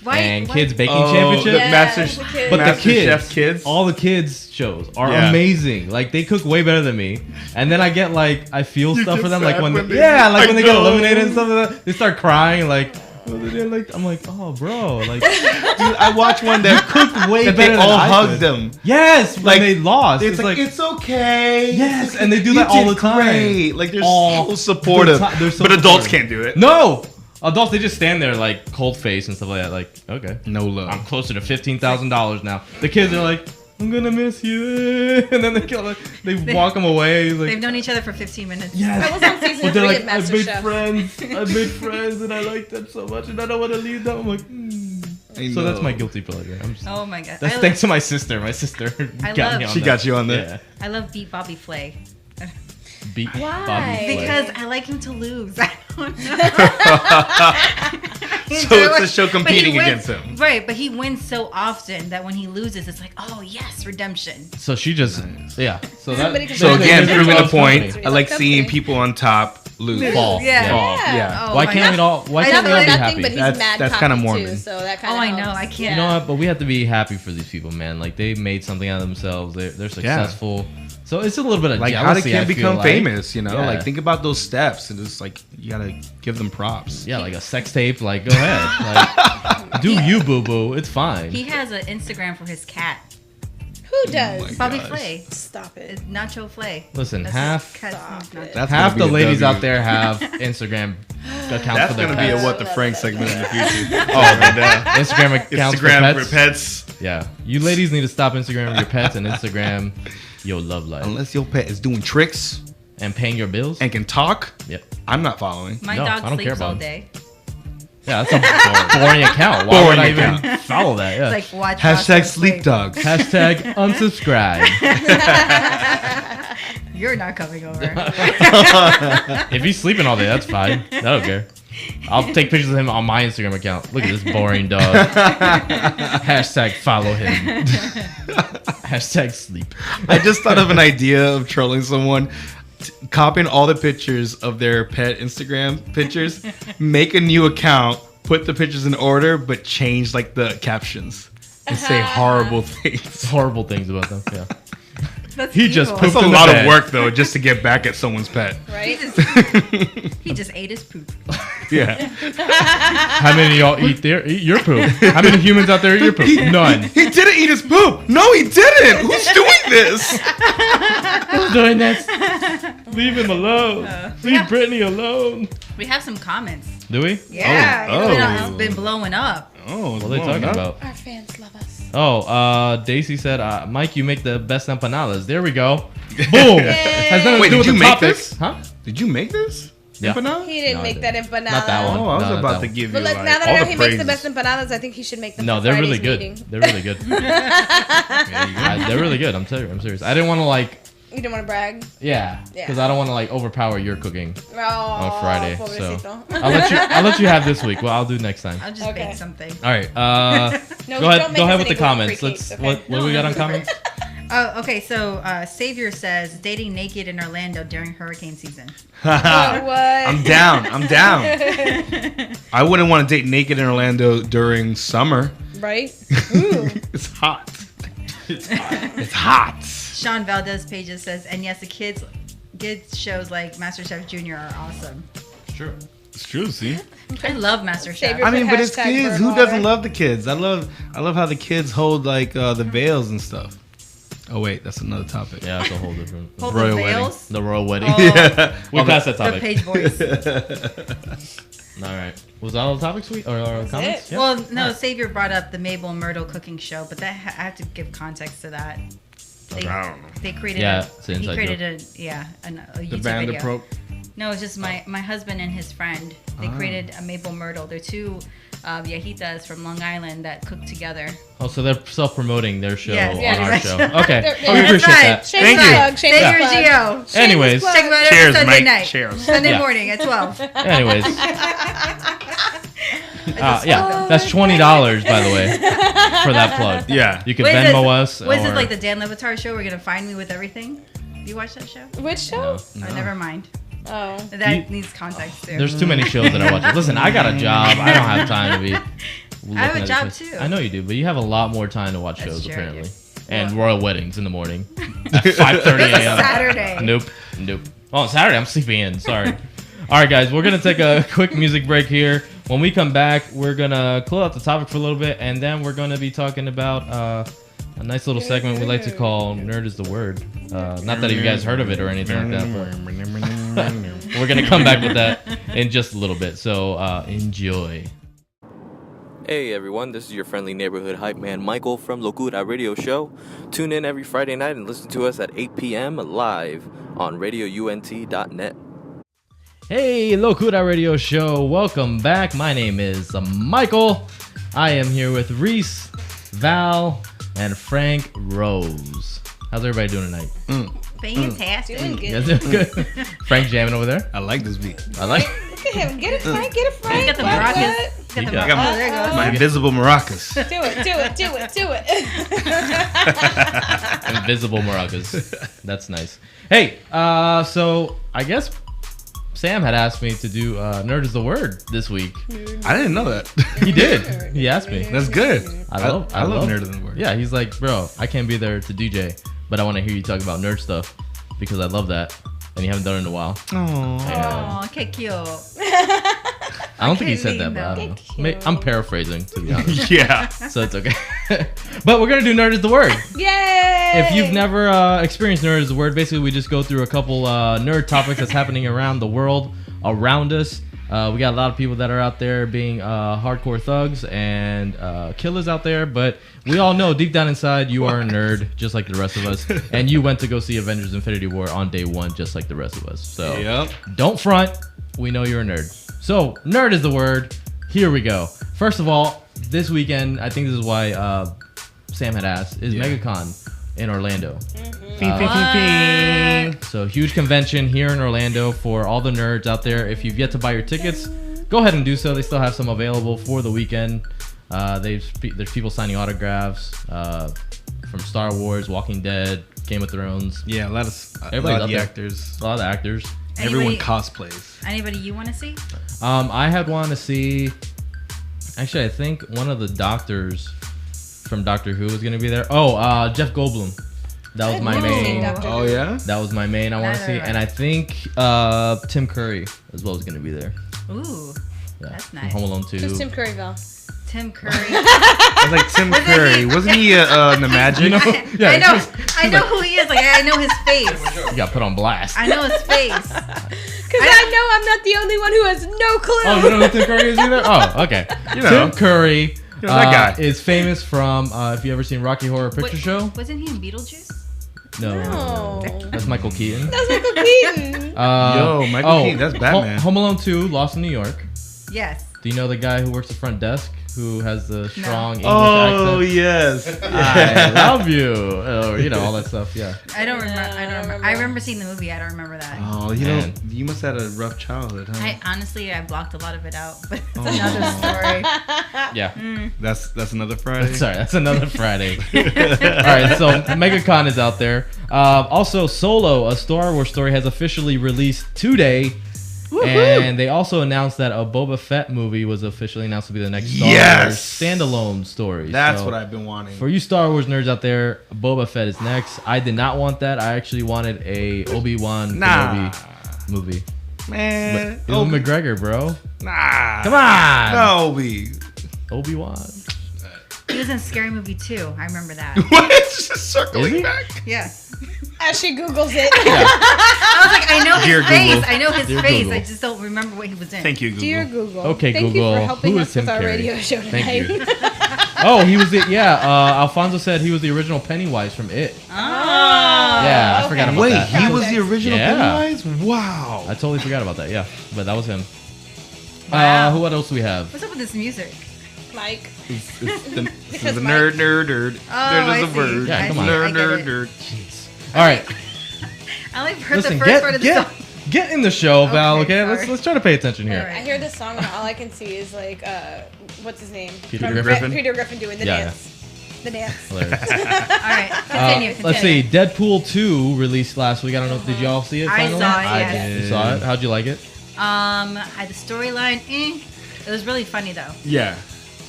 and Kids Baking Championship. The Yeah, Master, the kids. But the Master kids, Chef kids. all the kids shows are Yeah. amazing. Like they cook way better than me, and then I get like I feel stuff get for them. Like sad when when they- when they get know. eliminated and stuff like that, they start crying. Like, they're like I'm like, oh bro, like Dude, I watched one that cooked way that better they than all I hugged could. them. Yes, when Like, they lost. It's like, it's okay. Yes, and they do You that all did the time. great. Like they're All so supportive. they're so but adults supportive. can't do it. No, adults they just stand there like cold face and stuff like that. Like okay, No love. I'm closer to $15,000 now. The kids are like, I'm gonna miss you, and then they walk them away. Like, They've known each other for 15 minutes. That was on season but they're 3 like, of I Master made Chef. friends, and I like them so much, and I don't want to leave them. I'm like, so that's my guilty pleasure. I'm just, Oh my god. that's thanks to my sister. My sister I got love- me on She that. got you on that. Yeah. I love Beat Bobby Flay Beat Why? Bobby Flay. because I like him to lose. I So it's a show competing But he against him. Right, but he wins so often that when he loses, it's like, oh yes, redemption. So she just, yeah. So Somebody that. can So It's again, like proving the point. company. I like It's like seeing company. people on top lose. Fall. Yeah. Fall. Yeah. Oh Why my can't we God. all? Why I can't we know all be nothing, happy? but he's That's- mad that's cocky kinda too, Mormon. so that kind Oh, of I know. I can't. You know what? But we have to be happy for these people, man. Like they made something out of themselves. They're successful. So it's a little bit of Like how did jealousy. Kim I feel become like. famous? You know, Yeah. like think about those steps, and it's like you gotta give them props. Yeah, like a sex tape. Like go ahead. Like, do you, boo boo? It's fine. He has an Instagram for his cat, Who does? Bobby gosh. Flay. Stop it. It's Nacho Flay. Listen, That's half his cat's Stop name, it. Nacho. That's half gonna the be a ladies W. out there have Instagram accounts That's for their gonna be pets. a what the Frank segment in the future. Oh, and Instagram accounts Instagram for for pets. pets. Yeah, you ladies need to stop Instagram your pets and Instagram your love life Unless your pet is doing tricks and paying your bills. and can talk, Yep. I'm not following. My No, I dog don't care sleeps about all him. day. Yeah, that's a boring account. Why would I Boring even follow that? Yeah. It's like watch Hashtag Roscoe sleep Flay. dog. Hashtag unsubscribe. You're not coming over. If he's sleeping all day, that's fine. I don't care. I'll take pictures of him on my Instagram account. Look at this boring dog. Hashtag follow him. Hashtag sleep. I just thought of an idea of trolling someone. Copying all the pictures of their pet Instagram pictures, make a new account, put the pictures in order, but change like the captions and say horrible things. Horrible things about them. Yeah. That's He just evil. pooped That's a in the lot bed. of work though, just to get back at someone's pet. Right? He just ate his poop. Yeah. How many of y'all eat your poop? How many humans out there eat your poop? None. He didn't eat his poop. No, he didn't. Who's doing this? Who's doing this? Leave him alone. Leave Brittany alone. We have some comments. Do we? Yeah, Oh. it's been blowing up. Oh, What are they talking about? Our fans love us. Oh, Daisy said, Mike, you make the best empanadas. There we go. Boom. Has nothing Wait, to do did with you the make topic. this? Huh? Did you make this? Yeah. Empanada? He didn't No, I make that didn't. empanada. Not that one. Oh, I was No, not about that to one. give you But look, like now that all I know the he makes the praises. best empanadas, I think he should make them. No, for they're Friday's really good. meeting. They're really good. They're really good. I'm serious. I didn't want to like, You didn't want to brag. yeah, Yeah. because I don't want to like overpower your cooking Oh, on Friday. So pobrecito. I'll let you have this week. Well, I'll do next time. I'll just Okay. bake something. All right. No, Go don't ahead. make Go us ahead with any the comments. gluten-free Let's. cakes, What okay? do we got on comments? Oh, okay. So Savior says dating naked in Orlando during hurricane season. Oh, what? I'm down. I'm down. I wouldn't want to date naked in Orlando during summer. Right? Ooh. It's hot. It's hot. Sean Valdez Pages says, and yes, the kids shows like MasterChef Junior are awesome. Sure. It's true. See. I love MasterChef. Savior- I mean, but it's Hashtag kids. burn Who water. doesn't love the kids? I love how the kids hold like the veils and stuff. Oh wait, that's another topic. Yeah, that's a whole different. Hold Royal the wedding. veils. The royal wedding. Oh, Yeah. We passed that the topic. page voice. All right. Was that all the topics or comments? it. Well, no, All right. Savior brought up the Mabel and Myrtle cooking show, but that I have to give context to that. They, I don't know. they created Yeah, it's an he inside created joke. a YouTube The band video. approach. No, it's just my husband and his friend. They created a Mabel Myrtle. They're two viejitas from Long Island that cook together. Oh, so they're self-promoting their show Yes, on yes, our yes. show. Okay. They're- Oh, we That's appreciate right. that. Shameless Thank you. plug. Shameless Savior plug. Geo. Anyways. plug. Check them out every Cheers, Sunday Mike. night. Cheers. Sunday Yeah. morning at 12. Anyways. Yeah, that's $20 by the way for that plug. Yeah. You can What is Venmo this? us. What is or, it like the Dan Levitar show? We're gonna find me with everything. Do you watch that show? Which show? No. Oh, never mind. Oh. That You- needs context too. There's too many shows that I watch. Listen, I got a job. I don't have time to be. I have looking a at job this. too. I know you do, but you have a lot more time to watch That's shows true, I apparently. do. And Well- royal weddings in the morning at 5:30 It's a a.m. Saturday. Nope. Oh, Saturday. I'm sleeping in. Sorry. All right, guys. We're gonna take a quick music break here. When we come back, we're gonna close out the topic for a little bit, and then we're gonna be talking about a nice little segment we like to call "Nerd is the Word." Not that you guys heard of it or anything like that, but we're gonna come back with that in just a little bit. So enjoy. Hey everyone, this is your friendly neighborhood hype man Michael from Locura Radio Show. Tune in every Friday night and listen to us at 8 p.m. live on radiount.net. Hey, Locura Radio Show. Welcome back. My name is Michael. I am here with Reese, Val, and Frank Rose. How's everybody doing tonight? Fantastic. Doing You guys good. doing good? Frank jamming over there. I like this beat. I like. at him. Get it, Frank. Get it, Frank. Got the What, maracas. what? Got the You got- maracas. Oh, there it goes. My invisible maracas. Do it. Invisible maracas. That's nice. Hey, so I guess Sam had asked me to do Nerd is the Word this week. I didn't know that. He did. He asked me. That's good. I love Nerd of the Word. Yeah, he's like, bro, I can't be there to DJ, but I want to hear you talk about nerd stuff because I love that, and you haven't done it in a while. Aww. Oh, okay, cute. I don't think he can't said that, leave but I now. don't know. I'm paraphrasing, to be honest, Yeah. so it's okay. But we're gonna do Nerd is the Word. Yay! If you've never experienced Nerd is the Word, basically we just go through a couple nerd topics that's happening around the world, around us. We got a lot of people that are out there being hardcore thugs and killers out there, but we all know deep down inside you are a nerd, just like the rest of us, and you went to go see Avengers Infinity War on day one, just like the rest of us. So Yep. don't front. We know you're a nerd. So Nerd is the Word. Here we go. First of all, this weekend, I think this is why Sam had asked, is MegaCon in Orlando. So huge convention here in Orlando for all the nerds out there. If you've yet to buy your tickets, go ahead and do so. They still have some available for the weekend. There's people signing autographs from Star Wars, Walking Dead, Game of Thrones. Yeah, a lot Everybody's of out the there. actors. A lot of the actors. Everyone Anybody- cosplays. Anybody you want to see? I had wanted to see. Actually, I think one of the doctors from Doctor Who was going to be there. Oh, Jeff Goldblum. That was my I've never seen main. Doctor Oh Who. yeah. That was my main. I want to Neither see, have I. and I think Tim Curry as well is going to be there. Ooh, Yeah. That's From nice. Home Alone 2. Who's Tim Curryville? Tim Curry. I was like Tim Curry. Wasn't he in the Magic? You know, yeah, I know. just- I know who he is. Like I know his face. you got put on blast. I know his face. Because I know I'm not the only one who has no clue. Oh, you don't know who Tim Curry is either? Oh, okay. You know. Tim Curry that guy. is famous from. If you ever seen Rocky Horror Picture Wait, Show? Wasn't he in Beetlejuice? No. No. That's Michael Keaton. That's Michael Keaton. Yo, Michael Keaton, that's Batman. Home Alone 2, Lost in New York. Yes. Do you know the guy who works the front desk who has the strong English Oh accent? yes. I love you. Or, you know, all that stuff. Yeah. I don't remember. I don't remember. remember. I remember seeing the movie. I don't remember that. Oh, Man. you must have had a rough childhood, huh? I honestly, I blocked a lot of it out, but it's Oh. another story. Yeah. That's another Friday. Sorry, that's another Friday. All right, so MegaCon is out there. Also, Solo, a Star Wars story, has officially released today. And they also announced that a Boba Fett movie was officially announced to be the next Star Yes! Wars standalone story. That's So, what I've been wanting. For you Star Wars nerds out there, Boba Fett is next. I did not want that. I actually wanted a Obi-Wan Nah, Kenobi movie. man. But Ewan McGregor, bro. Nah. Come on. No, Obi. Obi-Wan. He was in Scary Movie 2. I remember that. What? Just Is circling he? back. Yeah. As she Googles it. I was like, I know his Dear face. Google. I know his Dear face. Google. I just don't remember what he was in. Thank you, Google. Dear Google. Okay, Thank Google. you for helping Who us is Tim with our Curry? radio show tonight. Thank you. Oh, he was the Alfonso said he was the original Pennywise from It. Oh. Yeah, I forgot about Wait, that. he was the original Yeah. Pennywise? Wow. I totally forgot about that. Yeah, but that was him. Wow. What else do we have? What's up with this music? Mike. It's the Because nerd. Oh, There's I a see. word. Yeah, come on. Nerd, I get nerd, it. nerd. Jeez. All right, I only heard listen. the first part of the song. Get in the show, Val. Okay, Okay, sorry. let's try to pay attention here. I hear this song and all I can see is like, what's his name? Peter From Griffin? Peter Griffin doing the Yeah, dance. The dance. Hilarious. All right, continue. Let's see. Deadpool 2 released last week. I don't know. Did y'all see it? I Finally? saw it, I yes. did. You saw it? How'd you like it? I the storyline, it was really funny though. Yeah.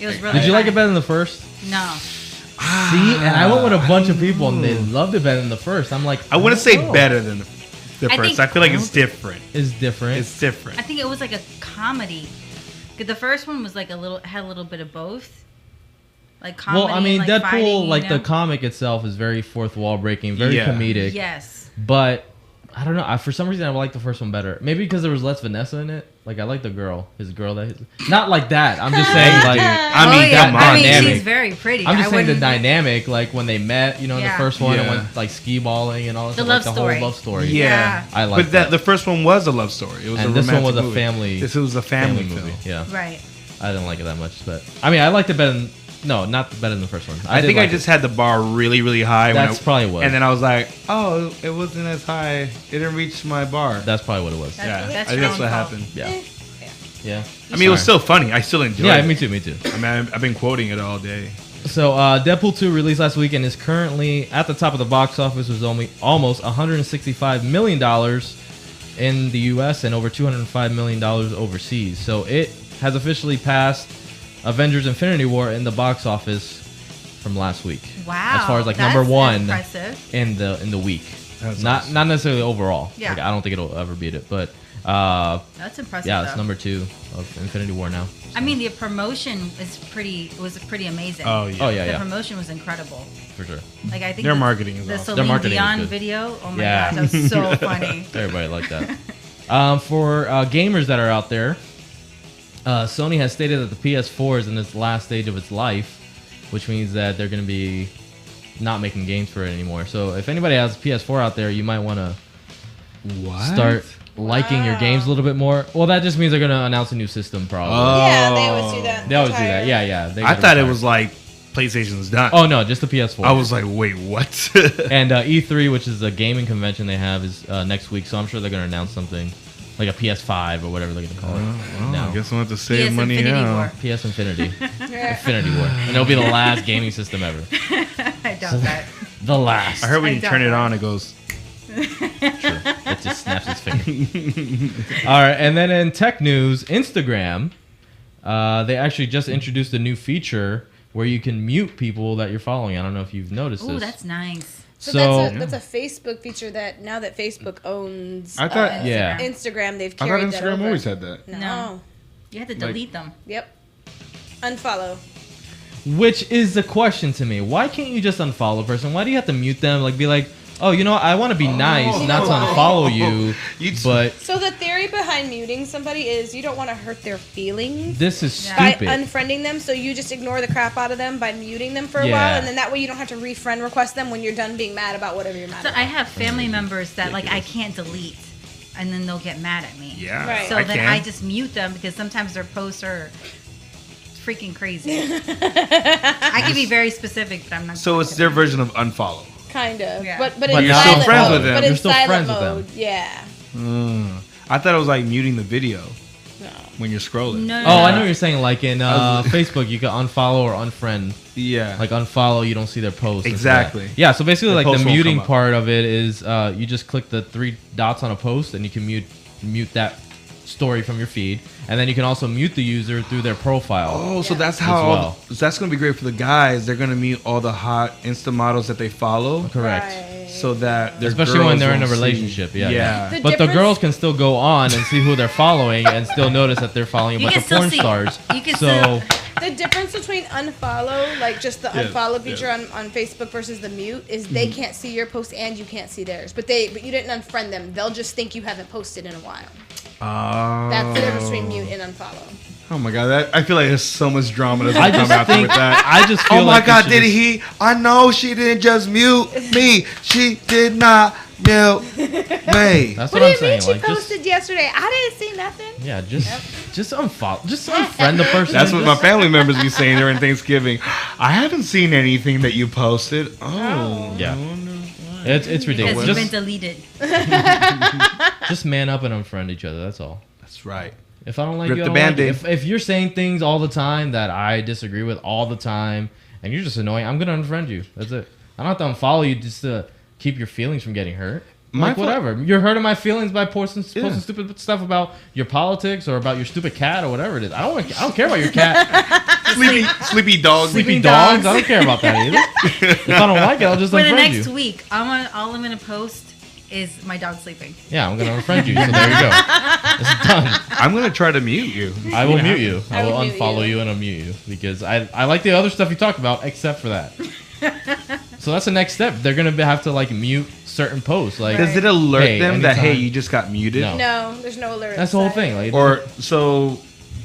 It was really. Did you like it funny. better than the first? No. See, and I went with a bunch of people, and they loved it better than the first. I'm like, I wouldn't say don't know. better than the I first. think- I feel like it's different. It's different. It's different. I think it was like a comedy. 'Cause the first one was like had a little bit of both. Like comedy. Well, I mean, and, Deadpool, like, fighting, like you the know? comic itself, is very fourth wall breaking, very Yeah. comedic. Yes. But I don't know. For some reason, I like the first one better. Maybe because there was less Vanessa in it. Like I like the girl, his girl. Not like that. I'm just saying, like, I mean, Oh, yeah. come on. I mean, Dynamic. she's very pretty. I'm just I saying the wouldn't- dynamic, like when they met, you know, in the Yeah. first one, and Yeah. went like skee balling and all that The stuff, love like the story. whole love story. Yeah. I like But that. the first one was a love story. It was And a this one romantic was a movie. family- This was a family, film. movie. Yeah, Right. I didn't like it that much, but I mean, I liked it better than. No, not better than the first one. I did think I like just it. had the bar really, really high. That's probably what. And then I was like, oh, it wasn't as high. It didn't reach my bar. That's probably what it was. That's- yeah, that's I think your that's own what fault. happened. Yeah. Yeah. I mean, it was still funny. I still enjoyed it. Yeah, me too. I mean, I've been quoting it all day. So, Deadpool 2 released last week and is currently at the top of the box office with almost $165 million in the U.S. and over $205 million overseas. So it has officially passed Avengers Infinity War in the box office from last week. Wow. As far as like that's number one impressive. in the week. That's not awesome. not necessarily overall. Yeah. Like, I don't think it'll ever beat it, but That's impressive. yeah, it's though. number 2 of Infinity War now. I mean, the promotion was pretty amazing. Oh, yeah. Oh yeah, The yeah, promotion was incredible. for sure. Like I think Their marketing is the awesome. Their Celine marketing is Dion good. video. Oh my Yeah. gosh, that was so funny. Everybody like that. For gamers that are out there, Sony has stated that the PS4 is in its last stage of its life, which means that they're going to be not making games for it anymore. So if anybody has a PS4 out there, you might want to start liking your games a little bit more. Well, that just means they're going to announce a new system probably. Yeah, they always do that. They always do that. Retire. Yeah, yeah. They I gotta thought it retire. was like PlayStation's done. Oh, no, just the PS4. I was like, wait, what? And E3, which is a gaming convention they have, is next week. So I'm sure they're going to announce something like a PS5 or whatever they're going to call it. I guess I'll have to save PS money Infinity now. War. PS Infinity. Infinity War. And it'll be the last gaming system ever. I doubt that. The last. I heard when I you doubt turn it that. on, it goes. It just snaps its finger. All right, and then in tech news, Instagram, they actually just introduced a new feature where you can mute people that you're following. I don't know if you've noticed Oh, this. that's nice. So that's a Facebook feature that now that Facebook owns I thought- Yeah. Instagram, they've I thought carried that Instagram over. always had that. No. You had to Like- delete them. Yep. Unfollow. Which is the question to me. Why can't you just unfollow a person? Why do you have to mute them? Like, be like, oh, you know what? I want to be nice, not to unfollow you, but So the theory behind muting somebody is you don't want to hurt their feelings this is Yeah. by stupid. unfriending them, so you just ignore the crap out of them by muting them for a Yeah. while, and then that way you don't have to refriend request them when you're done being mad about whatever you're mad So about. I have family members that like I can't delete, and then they'll get mad at me. Yeah. Right. So I then can. I just mute them because sometimes their posts are freaking crazy. I can be very specific, but I'm not. So going it's to. their version of unfollow. Kind of, Yeah. but But in you're silent still friends mode. with them. But You're in still silent friends with mode, them. yeah. I thought it was like muting the video No. when you're scrolling. No, Oh, I know what you're saying. Like in Facebook, you can unfollow or unfriend. Yeah. Like unfollow, you don't see their posts. and Exactly. stuff. Yeah, so basically, The like the posts won't muting come up. part of it is you just click the 3 dots on a post, and you can mute that story from your feed, and then you can also mute the user through their profile. Oh, so Yeah. that's how. As well. That's gonna be great for the guys. They're gonna mute all the hot Insta models that they follow, Correct. Right. so that their Especially when girls they're in a won't see- relationship. Yeah. Yeah. The But the difference- girls can still go on and see who they're following and still notice that they're following a You bunch can of still porn see. stars. You can So The difference between unfollow, like just the Yeah, unfollow feature yeah. on Facebook versus the mute, is they can't see your post and you can't see theirs. But you didn't unfriend them. They'll just think you haven't posted in a while. That's the difference between mute and unfollow. Oh my god, I feel like there's so much drama that's I gonna come just after think with that. I just feel Oh my like god, we should did he? I know she didn't just mute me. She did not mute me. That's What what do I'm you saying. mean she Like posted yesterday? I didn't see nothing. just unfollow, just unfriend the person. That's what my family members be saying during Thanksgiving. I haven't seen anything that you posted. Oh, Yeah. no. It's Because ridiculous. you've been deleted. Just man up and unfriend each other. That's all. That's right. If I don't like Rip you, I the don't like you. Band-Aid. If you're saying things all the time that I disagree with all the time, and you're just annoying, I'm gonna unfriend you. That's it. I don't have to unfollow you just to keep your feelings from getting hurt. Like whatever. You're hurting my feelings by posting stupid stuff about your politics or about your stupid cat or whatever it is. I don't care about your cat. Sleepy dog. Sleepy dogs. dogs. I don't care about that either. If I don't like it, I'll just For the unfriend next you. week, all I'm gonna post is my dog sleeping. Yeah, I'm gonna unfriend you. So there you go. It's done. I'm gonna try to mute you. I will mute you. I will mute unfollow you. you and unmute you because I like the other stuff you talk about except for that. So that's the next step. They're gonna have to like mute certain posts. Like Does it alert Hey, them that hey, anytime. you just got muted? No. No, there's no alert. that's the whole inside. thing. Like Or so.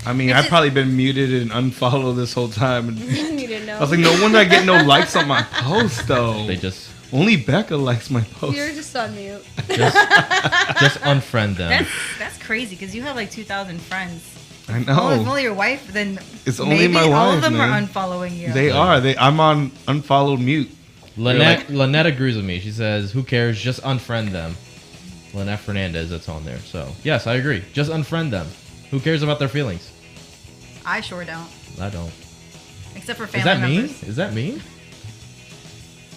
I mean, It's I've just- probably been muted and unfollowed this whole time. And You didn't know. I was like, no wonder I get no likes on my post though. they just Only Becca likes my post. You're just on mute. just unfriend them. That's crazy because you have like 2,000 friends. I If know. only your wife, then It's only maybe my all wife, of them man. are unfollowing you. They are. I'm on unfollowed mute. Lynette agrees with me. She says, "Who cares? Just unfriend them." Lynette Fernandez, that's on there. So yes, I agree. Just unfriend them. Who cares about their feelings? I sure don't. I don't. Except for Is family that mean? members. Is that mean?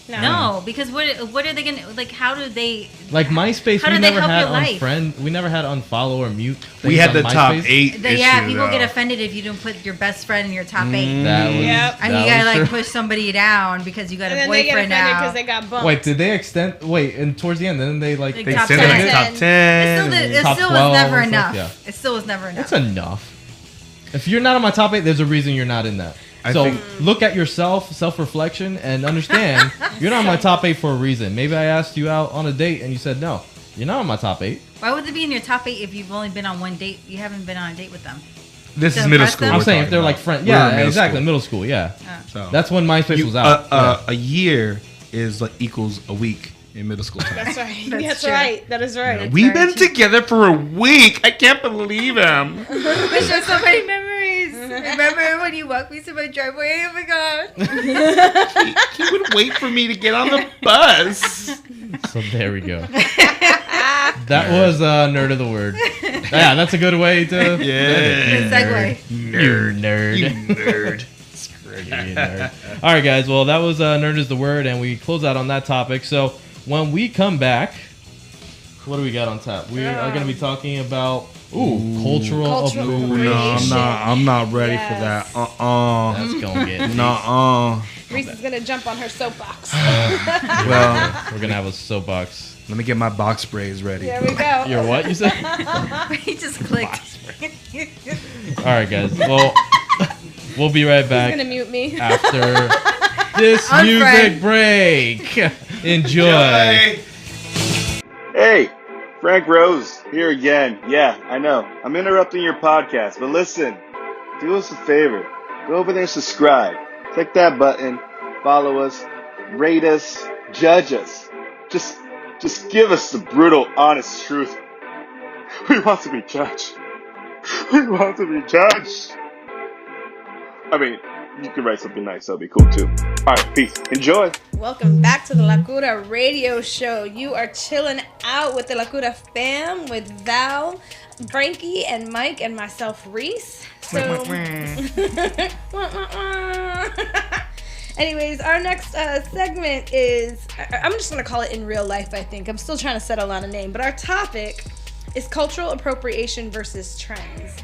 No, because what are they gonna like? How do they Like MySpace, How we do they never help had your life? unfriend. We never had unfollow or mute. We things had on the top MySpace. 8 yeah, issue, people though. get offended if you don't put your best friend in your top 8. That was. Yep. And that you gotta was like true. push somebody down because you got And a then they get boyfriend offended now. because they got bumped. Wait, did they extend? Wait, and towards the end, then they like Like They top sent it 10. like top 10. It Top still 12 was never and stuff, enough. yeah. It still was never enough. That's enough. If you're not on my top 8, there's a reason you're not in that. I So think- look at yourself, self-reflection, and understand you're not on my top 8 for a reason. Maybe I asked you out on a date and you said no. You're not on my top 8. Why would they be in your top 8 if you've only been on one date? You haven't been on a date with them. This To is middle impress school. them? I'm we're saying if talking they're like about. friends. We're in Yeah, middle exactly. school. Middle school, yeah. So That's when MySpace you- was out. Yeah. a year is like equals a week in middle school time. That's right. That's That's true. right. That is right. That's We've very been true. together for a week. I can't believe him. We share so many memories. Remember when you walked me to my driveway? Oh my god. He would wait for me to get on the bus. So there we go. That was nerd of the word. Yeah, that's a good way to. Good segue. You nerd. You nerd. You nerd. All right, guys. Well, that was nerd is the word, and we close out on that topic. So when we come back, what do we got on tap? We are going to be talking about cultural Cultural appropriation. appropriation. I'm not ready Yes. for that. That's gonna get. Nuh-uh. Reese is gonna jump on her soapbox. Well, We're gonna have a soapbox. let me get my box sprays ready. There we go. Your what? You said? He just clicked. All right, guys. Well, we'll be right He's back gonna mute me. after this Unfriend. music break. Enjoy. Hey, Frank Rose here again. Yeah, I know. I'm interrupting your podcast, but listen, do us a favor. Go over there and subscribe. Click that button. Follow us. Rate us. Judge us. Just give us the brutal, honest truth. We want to be judged. We want to be judged. I mean, you can write something nice. That'll be cool too. All right, peace. Enjoy. Welcome back to the Locura Radio Show. You are chilling out with the Locura fam with Val, Frankie, and Mike, and myself, Reese. So, anyways, our next segment is, I'm just going to call it In Real Life, I think. I'm still trying to settle on a name, but our topic is cultural appropriation versus trends.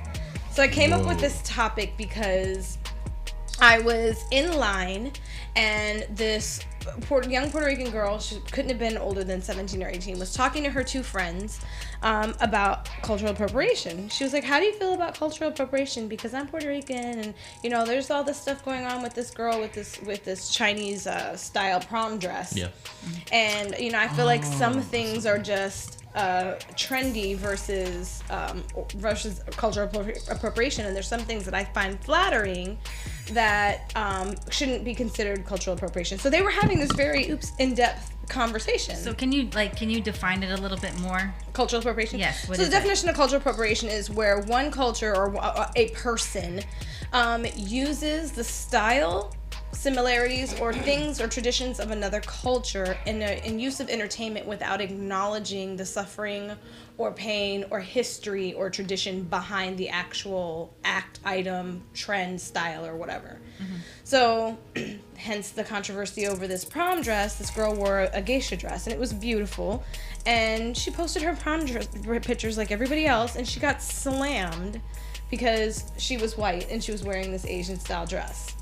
So I came up with this topic because I was in line and this young Puerto Rican girl, she couldn't have been older than 17 or 18, was talking to her two friends about cultural appropriation. She was like, how do you feel about cultural appropriation? Because I'm Puerto Rican and, you know, there's all this stuff going on with this girl with this Chinese style prom dress. Yeah. And, you know, I feel like some things are just trendy versus cultural appropriation, and there's some things that I find flattering that shouldn't be considered cultural appropriation. So they were having this very in-depth conversation. So can you define it a little bit more? Cultural appropriation? Yes. What So is the definition of cultural appropriation is where one culture or a person uses the style, similarities, or things or traditions of another culture in use of entertainment without acknowledging the suffering or pain or history or tradition behind the actual act, item, trend, style, or whatever. Mm-hmm. So, hence the controversy over this prom dress. This girl wore a geisha dress, and it was beautiful. And she posted her prom dress pictures like everybody else, and she got slammed because she was white and she was wearing this Asian style dress.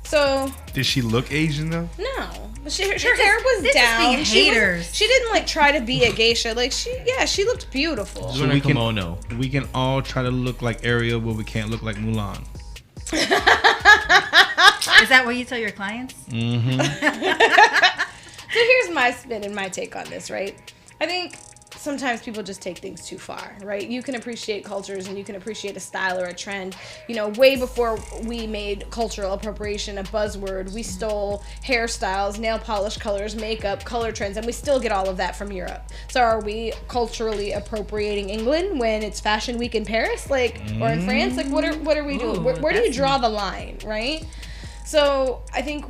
So Did she look Asian though? no, but her hair was they're just down. being She haters. she didn't like try to be a geisha. Like she looked beautiful. Wearing a kimono. We can all try to look like Ariel, but we can't look like Mulan. Is that what you tell your clients? Mm-hmm. So here's my spin and my take on this, right? I think sometimes people just take things too far, right? You can appreciate cultures and you can appreciate a style or a trend. You know, way before we made cultural appropriation a buzzword, we stole hairstyles, nail polish colors, makeup, color trends, and we still get all of that from Europe. So are we culturally appropriating England when it's Fashion Week in Paris, like, or in France? Like, what are we doing? Ooh, Where do you that's draw the line, right? So I think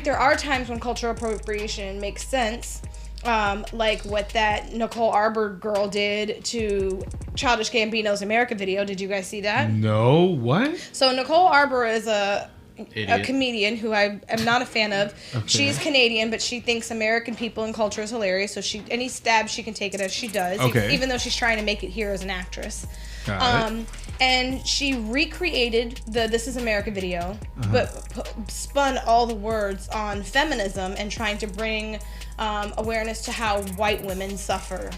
there are times when cultural appropriation makes sense like what that Nicole Arbor girl did to Childish Gambino's America video. Did you guys see that? No, what? So Nicole Arbor is a Idiot. comedian who I am not a fan of. Okay. She's Canadian, but she thinks American people and culture is hilarious. So any stab she can take it as she does, Okay. even though she's trying to make it here as an actress. Got it. And she recreated the This Is America video, Uh-huh. but spun all the words on feminism and trying to bring awareness to how white women suffer.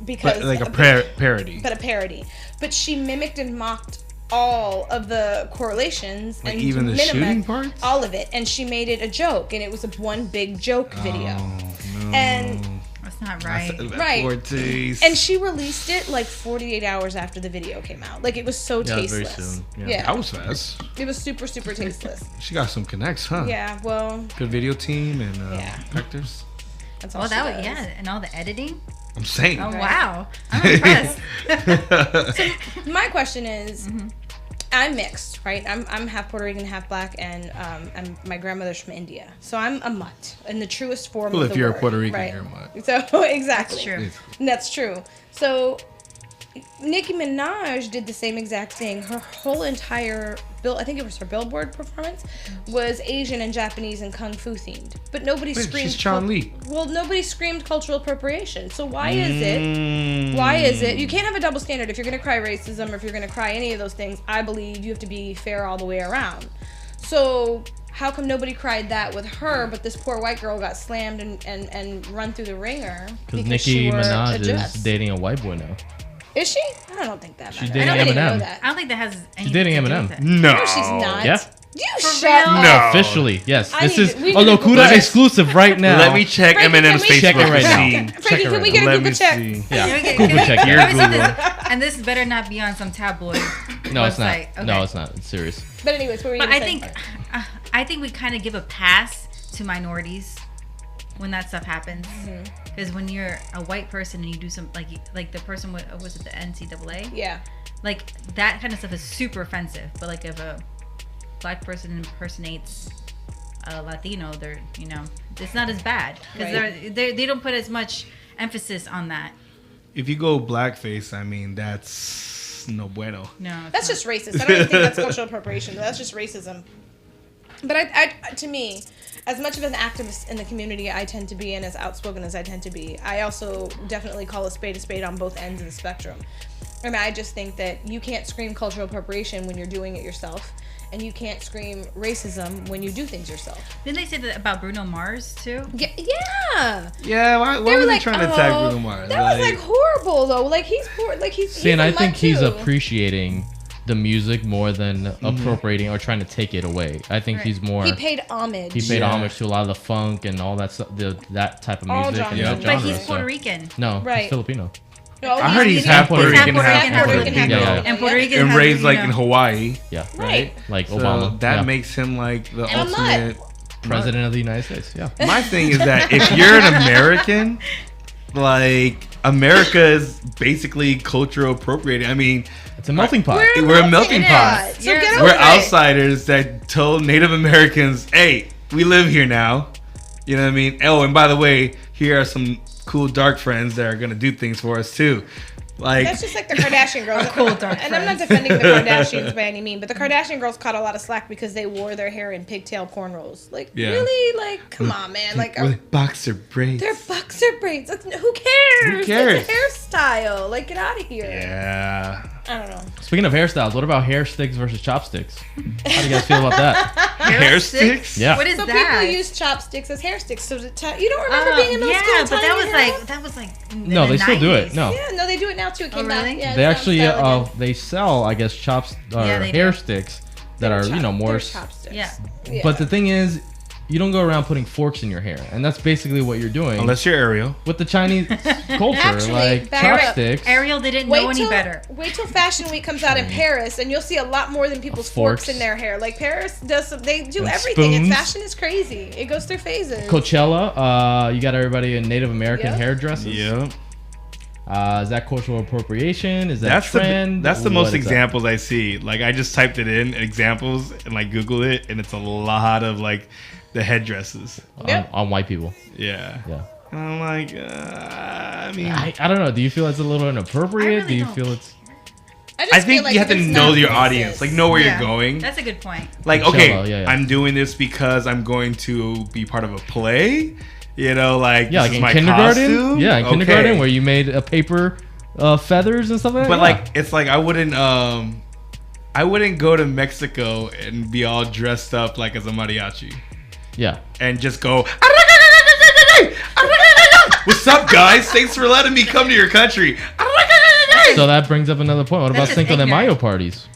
Because But like a parody. But a parody. But she mimicked and mocked all of the correlations. Like and even the minimized shooting parts? all of it. And she made it a joke. And it was one big joke video. Oh, no. And That's not right. Right. Poor taste. and she released it like 48 hours after the video came out. Like, it was so Yeah, it was very tasteless. soon. Yeah. Yeah. That was fast. It was super, super tasteless. She got some connects, huh? Yeah, well, Good video team and Yeah. actors. that's all Well, she that was, does. yeah, and all the editing. I'm saying. Oh Right. wow, I'm impressed. My question is, I'm mixed, right? I'm half Puerto Rican, half black, and my grandmother's from India. So I'm a mutt in the truest form Well, of if the you're word. a Puerto Rican, right? you're a mutt. So, exactly. That's true. And that's true. So Nicki Minaj did the same exact thing. Her whole entire I think it was her Billboard performance, was Asian and Japanese and Kung Fu themed. But nobody Wait, screamed. she's Chun Li. Well, nobody screamed cultural appropriation. So why is it? Why is it? You can't have a double standard. If you're going to cry racism or if you're going to cry any of those things, I believe you have to be fair all the way around. So how come nobody cried that with her, but this poor white girl got slammed and run through the ringer Because she Nicki wore a Minaj dress? is dating a white boy now. Is she? I don't think that She's matters. dating I don't even Eminem. know that. I don't think that has anything dating to do Eminem. with it. No. No, she's not. Yeah. You For shut real? up. No. Officially, yes. I This need is to- we a need to Locura Google this. exclusive right now. Let me check Frankie, Eminem's can we- Check it Facebook right now. feed. Frankie, Check it can right we now. get a Let Google me check? see. Yeah, Okay, Google check Here, that. Google. And this better not be on some tabloid. No, it's not. website. Okay. No, it's not. It's serious. But anyways, what were you But gonna I say? think, I think we kind of give a pass to minorities when that stuff happens. Because when you're a white person and you do some like the person with was it the NCAA? Yeah. Like that kind of stuff is super offensive. But like if a black person impersonates a Latino, they're it's not as bad because Right. they don't put as much emphasis on that. If you go blackface, I mean, that's no bueno. No, it's That's not. just racist. I don't even think that's cultural appropriation. That's just racism. But I, to me, as much of an activist in the community I tend to be and as outspoken as I tend to be, I also definitely call a spade on both ends of the spectrum. And I just think that you can't scream cultural appropriation when you're doing it yourself, and you can't scream racism when you do things yourself. Didn't they say that about Bruno Mars too? Yeah. Yeah. Yeah, why They were were they like, trying to attack oh, Bruno Mars? That was like horrible though. Like he's poor. Like he's. See, and a I think mutt, he's too. appreciating the music more than appropriating or trying to take it away. I think Right. he's more. He paid homage. He paid Yeah. homage to a lot of the funk and all that stuff, that type of All music and genres. that But But genre. he's Puerto Rican. No, Right. he's Filipino. No, I heard he's half Puerto He's half Rican, Puerto half Rican, Puerto Puerto Rican. Rican. Yeah, And Puerto Rican And has, raised like you in know, Hawaii. Yeah, Right. like So Obama. that yeah. makes him like the And a mutt. ultimate President of the United States. Yeah. My thing is that if you're an American, like America is basically cultural appropriating. I mean, It's a melting pot. we're a melting pot. So You're- get over We're it. outsiders that told Native Americans, "Hey, we live here now." You know what I mean? Oh, and by the way, here are some cool dark friends that are gonna do things for us too. Like, That's just like the Kardashian girls. Cool dark And I'm not friends. defending the Kardashians by any means, but the Kardashian girls caught a lot of slack because they wore their hair in pigtail cornrows. Like, Yeah. really? Like, come on, man. Like, with boxer braids. they're boxer braids. Who cares? Who cares? It's a hairstyle. Like, get out of here. Yeah. I don't know. Speaking of hairstyles, what about hair sticks versus chopsticks? How do you guys feel about that? Hair sticks? Yeah. What is So that? people use chopsticks as hair sticks. So to you don't remember being in middle yeah, school? but tying that your was hair like up? that was like in No, the they still do 90s. it. No. Yeah, no, they do it now too. It came really? back. Yeah, They it's actually style again. they sell, I guess, Yeah, they hair do. sticks that are more. They're chopsticks. Yeah. Yeah. But the thing is, you don't go around putting forks in your hair, and that's basically what you're doing Unless you're Ariel. with the Chinese culture, Actually, like back up. chopsticks. Ariel didn't know any better. Wait till Fashion Week comes out in Paris, and you'll see a lot more than people's forks Forks. in their hair. Like Paris does, they do And everything. And spoons. fashion is crazy. It goes through phases. Coachella, you got everybody in Native American Yep. hairdresses. Yeah. Is that cultural appropriation? Is that That's trend? that's the What most is that? examples I see. Like I just typed it in examples and like Google it, and it's a lot of like the headdresses. Yep. On white people. Yeah. Yeah. I'm like, I mean, I don't know. Do you feel it's a little inappropriate? really Do you don't feel it's I think you have to know your audience, like know where Yeah, you're going. That's a good point. Like, okay, Yeah. I'm doing this because I'm going to be part of a play. You know, like yeah, this like is in my kindergarten? costume. Yeah, in kindergarten where you made a paper feathers and stuff like that. But Yeah. like, it's like I wouldn't go to Mexico and be all dressed up like as a mariachi yeah. and just go. What's up, guys? Thanks for letting me come to your country. So that brings up another point. What about That's just Cinco de Mayo ignorant. parties?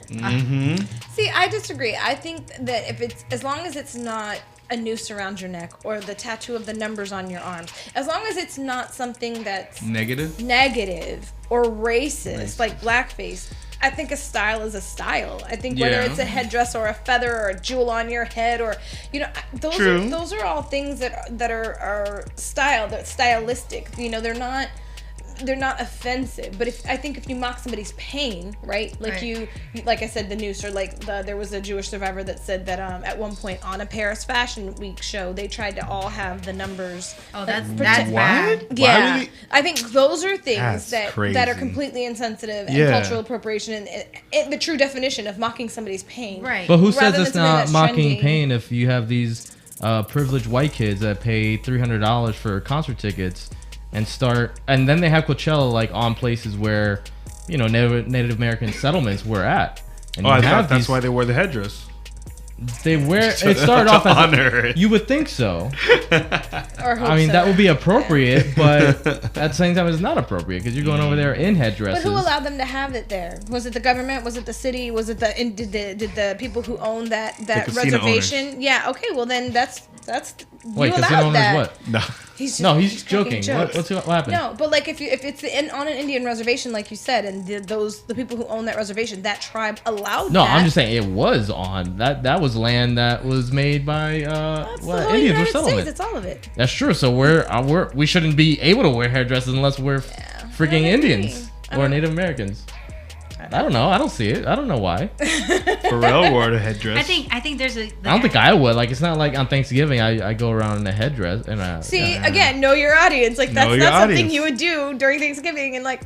See, I disagree. I think that if it's as long as it's not a noose around your neck or the tattoo of the numbers on your arms, as long as it's not something that's Negative or racist, like blackface, I think a style is a style. I think whether it's a headdress or a feather or a jewel on your head or those are all things that are stylistic. You know, they're not offensive, but I think if you mock somebody's pain, right? Like Right. you like I said, the noose, or like there was a Jewish survivor that said that at one point on a Paris Fashion Week show, they tried to all have the numbers. Oh, that's protect- bad. Yeah, Why would I think those are things That's that are crazy. completely insensitive and Yeah. cultural appropriation, and the true definition of mocking somebody's pain. Right. But who Rather says than it's something not that's mocking trendy. pain if you have these privileged white kids that pay $300 for concert tickets and then they have Coachella like on places where, you know, Native American settlements were at. And Oh, you I have thought that's these- why they wore the headdress. they wear. It started off as honor it. you would think so. Or hope I mean, so. that would be appropriate, but at the same time, it's not appropriate because you're going over there in But headdresses. who allowed them to have it there? Was it the government? Was it the city? Was it did the people who own that casino reservation? Yeah. Okay. Well, then that's Wait, you casino allowed owners that. what? No. He's He's cracking joking. jokes. What happened? No, but like if it's on an Indian reservation, like you said, and the people who own that reservation, that tribe allowed. No, that. I'm just saying it was on that was land that was made by That's the whole Indians were United settlement. States. It's all of it. That's true. So we shouldn't be able to wear hairdressers unless we're freaking I agree. Indians or Native Americans. I don't know. I don't see it. I don't know why. Pharrell wore a headdress. I think there's a. I don't think I would. Like, it's not like on Thanksgiving I go around in a headdress and See, again, know your audience. Like Know that's your not something audience. you would do during Thanksgiving, and like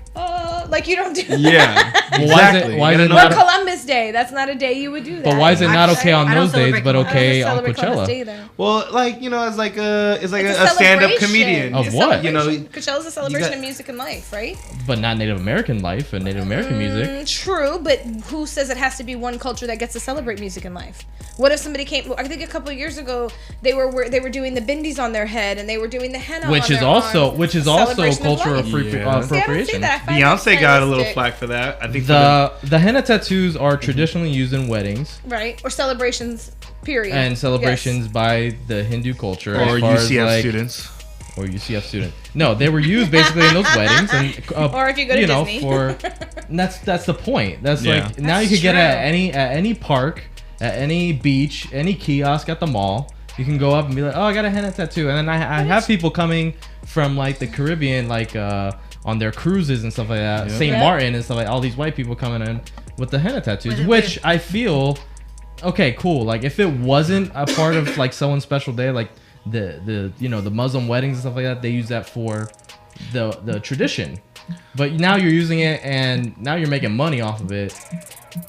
you don't do that. Yeah. Well, Exactly. why is it Or not? Columbus Day. That's not a day you would do that. But why is it not okay on I don't those days, celebrate but Columbus. okay I don't on celebrate Columbus Day Coachella? either. Well, like, you know, it's like a It's stand-up celebration. comedian. Of It's a what? You know, celebration. Coachella's a celebration got- of music and life, right? But not Native American life and Native American music. True, but who says it has to be one culture that gets to celebrate music and life? What if somebody came? I think a couple of years ago they were doing the bindis on their head and they were doing the henna, Which on is their also arms. which is A also celebration of cultural life. Yeah. See, I don't see appropriation. that. I find Beyonce that got a little stylistic. flack for that. I think The henna tattoos are traditionally used in weddings Right, or celebrations. Period. and celebrations by the Hindu culture, or as far as, UCF like- students. or UCF student. No, they were used basically in those weddings, and Or if you go to Disney. and that's the point. That's Yeah. like now you That's can get at true. any park, at any beach, any kiosk at the mall. You can go up and be like, oh, I got a henna tattoo, and then I have people coming from like the Caribbean, like on their cruises and stuff like that, Yeah. St. Yeah. Martin and stuff like all these white people coming in with the henna tattoos, With it- which I feel. Okay, cool. Like if it wasn't a part of like someone's special day, like the the Muslim weddings and stuff like that, they use that for the tradition. But now you're using it and now you're making money off of it.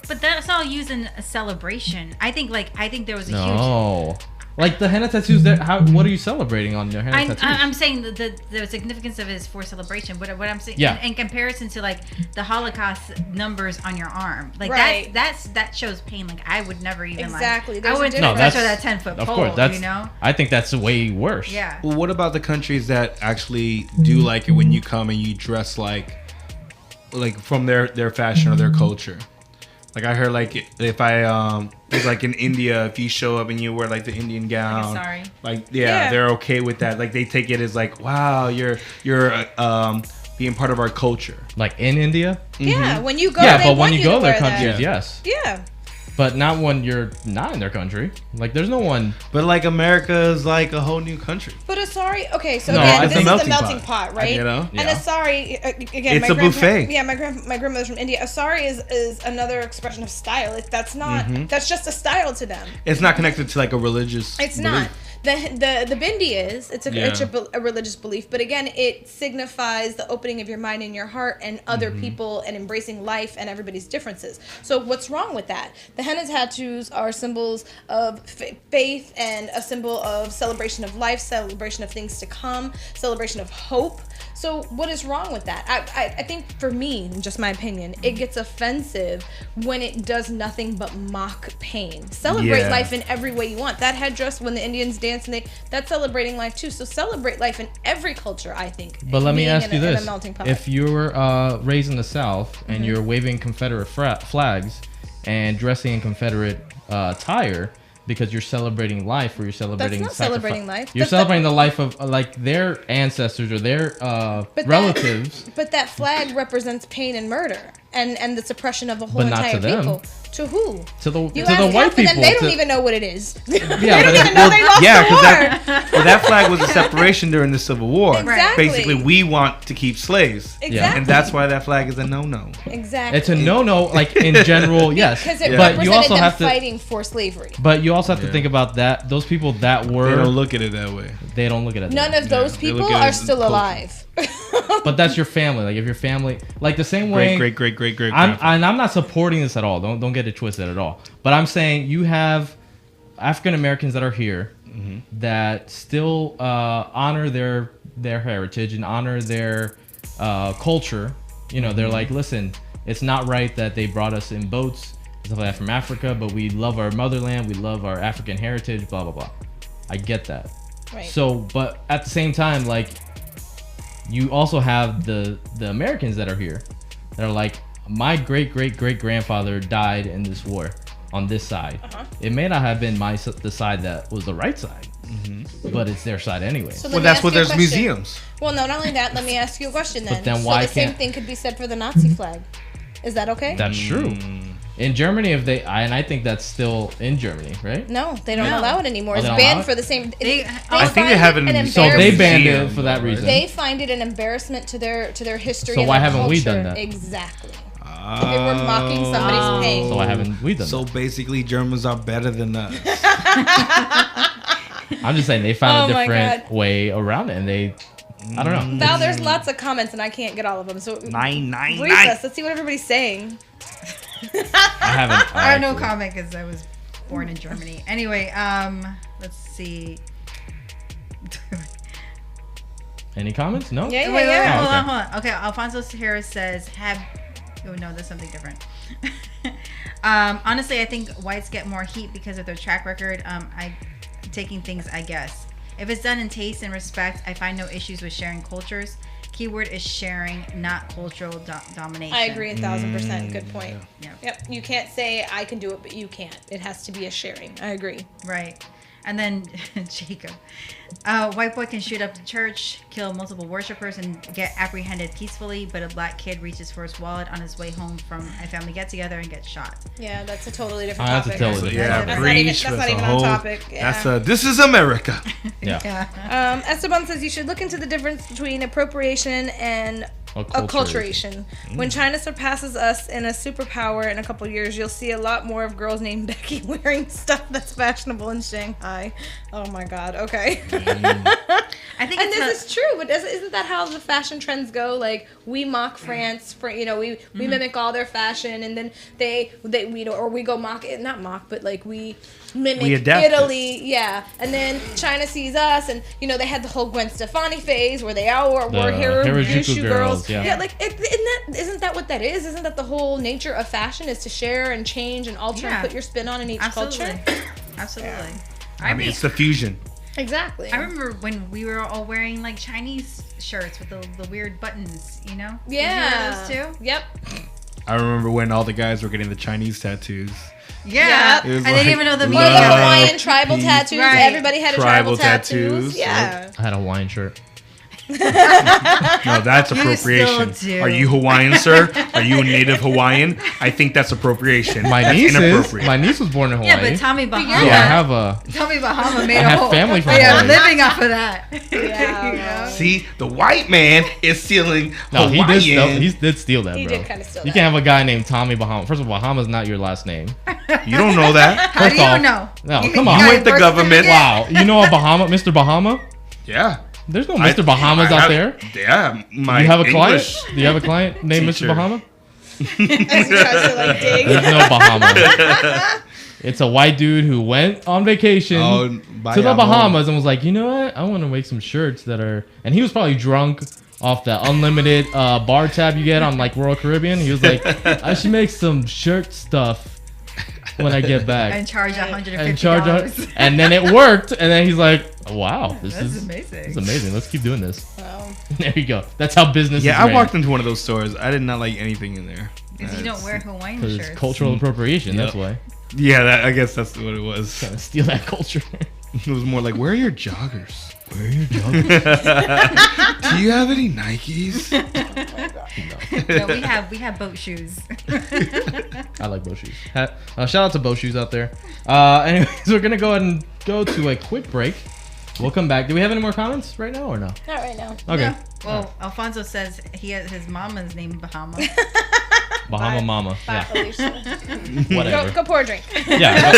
But that's all used in a celebration. I think there was a huge. No. Like the henna tattoos, what are you celebrating on your henna tattoos? I'm saying the significance of it is for celebration. What I'm saying, Yeah. in comparison to like the Holocaust numbers on your arm, like Right. that shows pain. Like I would never even Exactly. Like, There's I a wouldn't difference. No, show that 10-foot of pole. course, that's you know. I think that's way worse. Yeah. Well, what about the countries that actually do like it when you come and you dress like from their fashion or their culture? Like I heard, like if I it's like in India, if you show up and you wear like the Indian gown, sari. like Yeah. they're okay with that. Like they take it as like, wow, you're being part of our culture. Like in India? Yeah, when you go, Yeah, they but when want you to go to their wear that. countries, yes. Yeah. But not when you're not in their country. Like there's no one. But like America is like a whole new country. But Asari, okay, so No, again, it's this a is the melting melting pot. pot, right? You know? And Yeah. Asari, again, It's my a grandpa- buffet. Yeah, my grandmother's from India. Asari is another expression of style. That's not. That's just a style to them. It's not connected to like a religious. It's belief. not. The bindi is it's a religious belief, but again, it signifies the opening of your mind and your heart and other people and embracing life and everybody's differences. So what's wrong with that? The henna tattoos are symbols of faith and a symbol of celebration of life, celebration of things to come, celebration of hope. So what is wrong with that? I think for me, just my opinion, it gets offensive when it does nothing but mock pain. Celebrate life in every way you want. That headdress when the Indians dance, and that's celebrating life too. So celebrate life in every culture, I think. But let me ask you this. If If you were raised in the South and you're waving Confederate flags and dressing in Confederate attire, because you're celebrating life, or you're celebrating That's not celebrating life. You're celebrating the life of like their ancestors or their relatives. But that flag represents pain and murder and the suppression of the whole But not entire to them. people. To who? To the You to ask the white half of them, people. they don't even know what it is. They Yeah, don't but even know they lost the war. that flag was a separation during the Civil War. Exactly. Basically, we want to keep slaves. Exactly. And that's why that flag is a no-no. Exactly. It's a no, like in general, yes. Because it But represented you also them have to. fighting for slavery. But you also have to think about that. Those people that were. They don't look at it that way. They don't look at it. None that of way. those they look people at it are as still culture. alive. But that's your family. Like if your family, like the same way. Great. I'm not supporting this at all. Don't get it twisted at all. But I'm saying you have African Americans that are here that still honor their heritage and honor their culture. You know, they're like, listen, it's not right that they brought us in boats and stuff like that from Africa, but we love our motherland, we love our African heritage, blah blah blah. I get that. Right. So, but at the same time, like, you also have the Americans that are here that are like, my great grandfather died in this war on this side. It may not have been the side that was the right side, but it's their side anyway. So Well, let me that's ask what you a there's question. museums. Well, no, not only that, let me ask you a question then. then So why the same can't- thing could be said for the Nazi flag. Is that okay? That's true. In Germany, I think that's still in Germany, right? No, they don't No. allow it anymore. Oh, it's they don't banned allow it? for the same. I think they have it in- So they banned it Museum, for that reason. They find it an embarrassment to their history. So and why their haven't we culture. done that? Exactly. They were mocking somebody's pain. So why haven't we done So that? basically, Germans are better than us. I'm just saying they found Oh a my different God. way around it, and I don't know. Now there's lots of comments and I can't get all of them. So Nine. brief us. Let's see what everybody's saying. I haven't. I have no actually. comment because I was born in Germany. Anyway, let's see. Any comments? No. Yeah, Wait, yeah. Oh, hold on. Okay, Alfonso Harris says, oh no, that's something different. Honestly, I think whites get more heat because of their track record. Taking things, I guess. If it's done in taste and respect, I find no issues with sharing cultures. Keyword is sharing, not cultural domination. I agree 1,000%. Good point. Yeah. Yep. You can't say I can do it, but you can't. It has to be a sharing. I agree. Right. And then Jacob. White boy can shoot up the church, kill multiple worshipers, and get apprehended peacefully, but a black kid reaches for his wallet on his way home from a family get-together and gets shot. Yeah, that's a totally different That's a topic. totally different Yeah, topic. That's not even on topic. Yeah. This is America. Yeah. Esteban says you should look into the difference between appropriation and acculturation. When China surpasses us in a superpower in a couple years, you'll see a lot more of girls named Becky wearing stuff that's fashionable in Shanghai. Oh my God. Okay. I think And it's this is true, but isn't that how the fashion trends go? Like we mock France for we mimic all their fashion, and then we go mock it, not mock, but like we mimic We adapt Italy, yeah. And then China sees us, and they had the whole Gwen Stefani phase where they all were Harajuku girls. Yeah. Like isn't that what that is? Isn't that the whole nature of fashion is to share and change and alter and put your spin on in each culture? Absolutely. Yeah. I mean, it's the fusion. Exactly. I remember when we were all wearing like Chinese shirts with the weird buttons, Yeah. Did you wear those too? Yep. I remember when all the guys were getting the Chinese tattoos. Yeah. It was I didn't like even know the Or meaning the of it. Hawaiian tribal tattoos. Right. Everybody had a tribal tattoos. tattoos, Yeah. I had a Hawaiian shirt. No, that's You appropriation. still do. Are you Hawaiian, sir? Are you a native Hawaiian? I think that's appropriation. My That's niece is. inappropriate. My niece was born in Hawaii. Yeah, but Tommy Bahama. So I have a. Tommy Bahama made I a have whole family from yeah, Hawaii. living off of that. Yeah, You know? See, the white man is stealing No, Hawaiian. he did steal that, He bro. did kinda steal You that. can't have a guy named Tommy Bahama. First of all, Bahama's not your last name. You don't know that. How do you off, know? no, You come got on. You your ain't the birth government. certificate? Wow, you know a Bahama, Mr. Bahama? Yeah. There's no Mr. Bahamas out there. Yeah. My You have a English client? Do you have a client named teacher. Mr. Bahama? As he tries to like dig. There's no Bahama. It's a white dude who went on vacation to the Bahamas and was like, you know what? I want to make some shirts that are. And he was probably drunk off the unlimited bar tab you get on like Royal Caribbean. He was like, I should make some shirt stuff when I get back. And charge $150. And charge, and then it worked. And then he's like, wow, this That's is amazing. This is amazing. Let's keep doing this. Wow. There you go. That's how business is Yeah, I ran. walked into one of those stores. I did not like anything in there. Because you don't wear Hawaiian Because shirts. it's cultural appropriation. That's Yep. why. Yeah, I guess that's what it was. Trying to steal that culture. It was more like, where are your joggers? Where are your joggers? Do you have any Nikes? No, we have boat shoes. I like bow shoes. Shout out to bow shoes out there. Anyways, we're gonna go ahead and go to a quick break. We'll come back. Do we have any more comments right now or no? Not right now. Okay. Yeah. Well, Alfonso says he has his mama's named Bahama. Bahama Bye. Mama. Bye, Yeah. Felicia. Whatever. Go pour a drink. Yeah.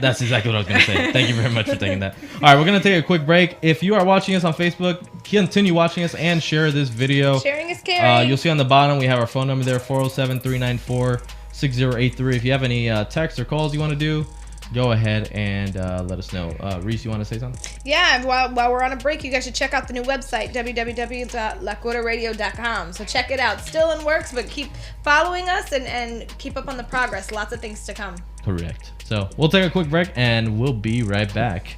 That's exactly what I was going to say. Thank you very much for taking that. All right, we're going to take a quick break. If you are watching us on Facebook, continue watching us and share this video. Sharing is caring. You'll see on the bottom, we have our phone number there, 407-394-6083. If you have any texts or calls you want to do, go ahead and let us know. Reese, you want to say something? Yeah, while we're on a break, you guys should check out the new website, www.locuraradio.com. So check it out. Still in works, but keep following us and keep up on the progress. Lots of things to come. Correct. So we'll take a quick break and we'll be right back.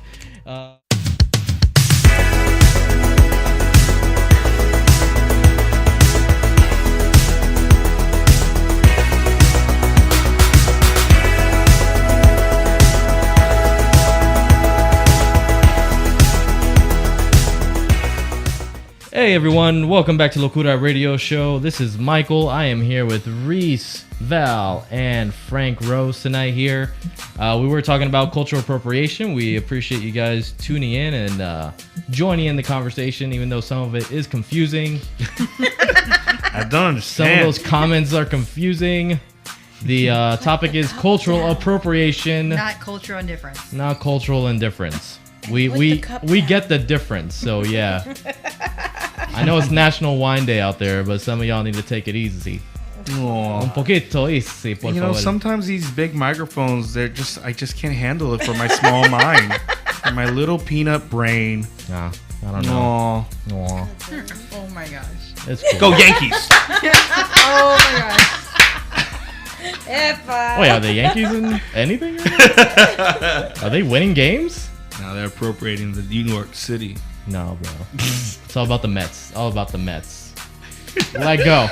Hey everyone, welcome back to Locura Radio Show. This is Michael. I am here with Reese, Val, and Frank Rose tonight here. We were talking about cultural appropriation. We appreciate you guys tuning in and joining in the conversation, even though some of it is confusing. I don't Some understand. of those comments are confusing. The topic is cultural appropriation, Not cultural indifference. not cultural indifference. We With the cup we down. get the difference, so yeah. I know it's National Wine Day out there, but some of y'all need to take it easy. Aw. Un poquito easy, por You know, favor. sometimes these big microphones, I just can't handle it for my small mind. For my little peanut brain. Nah, I don't know. Aw. Aw, Oh my gosh. it's cool. Go Yankees! Oh my gosh. If Wait, are the Yankees in anything? Are they winning games? Now they're appropriating the New York City. No, bro. It's all about the Mets. All about the Mets. Let go.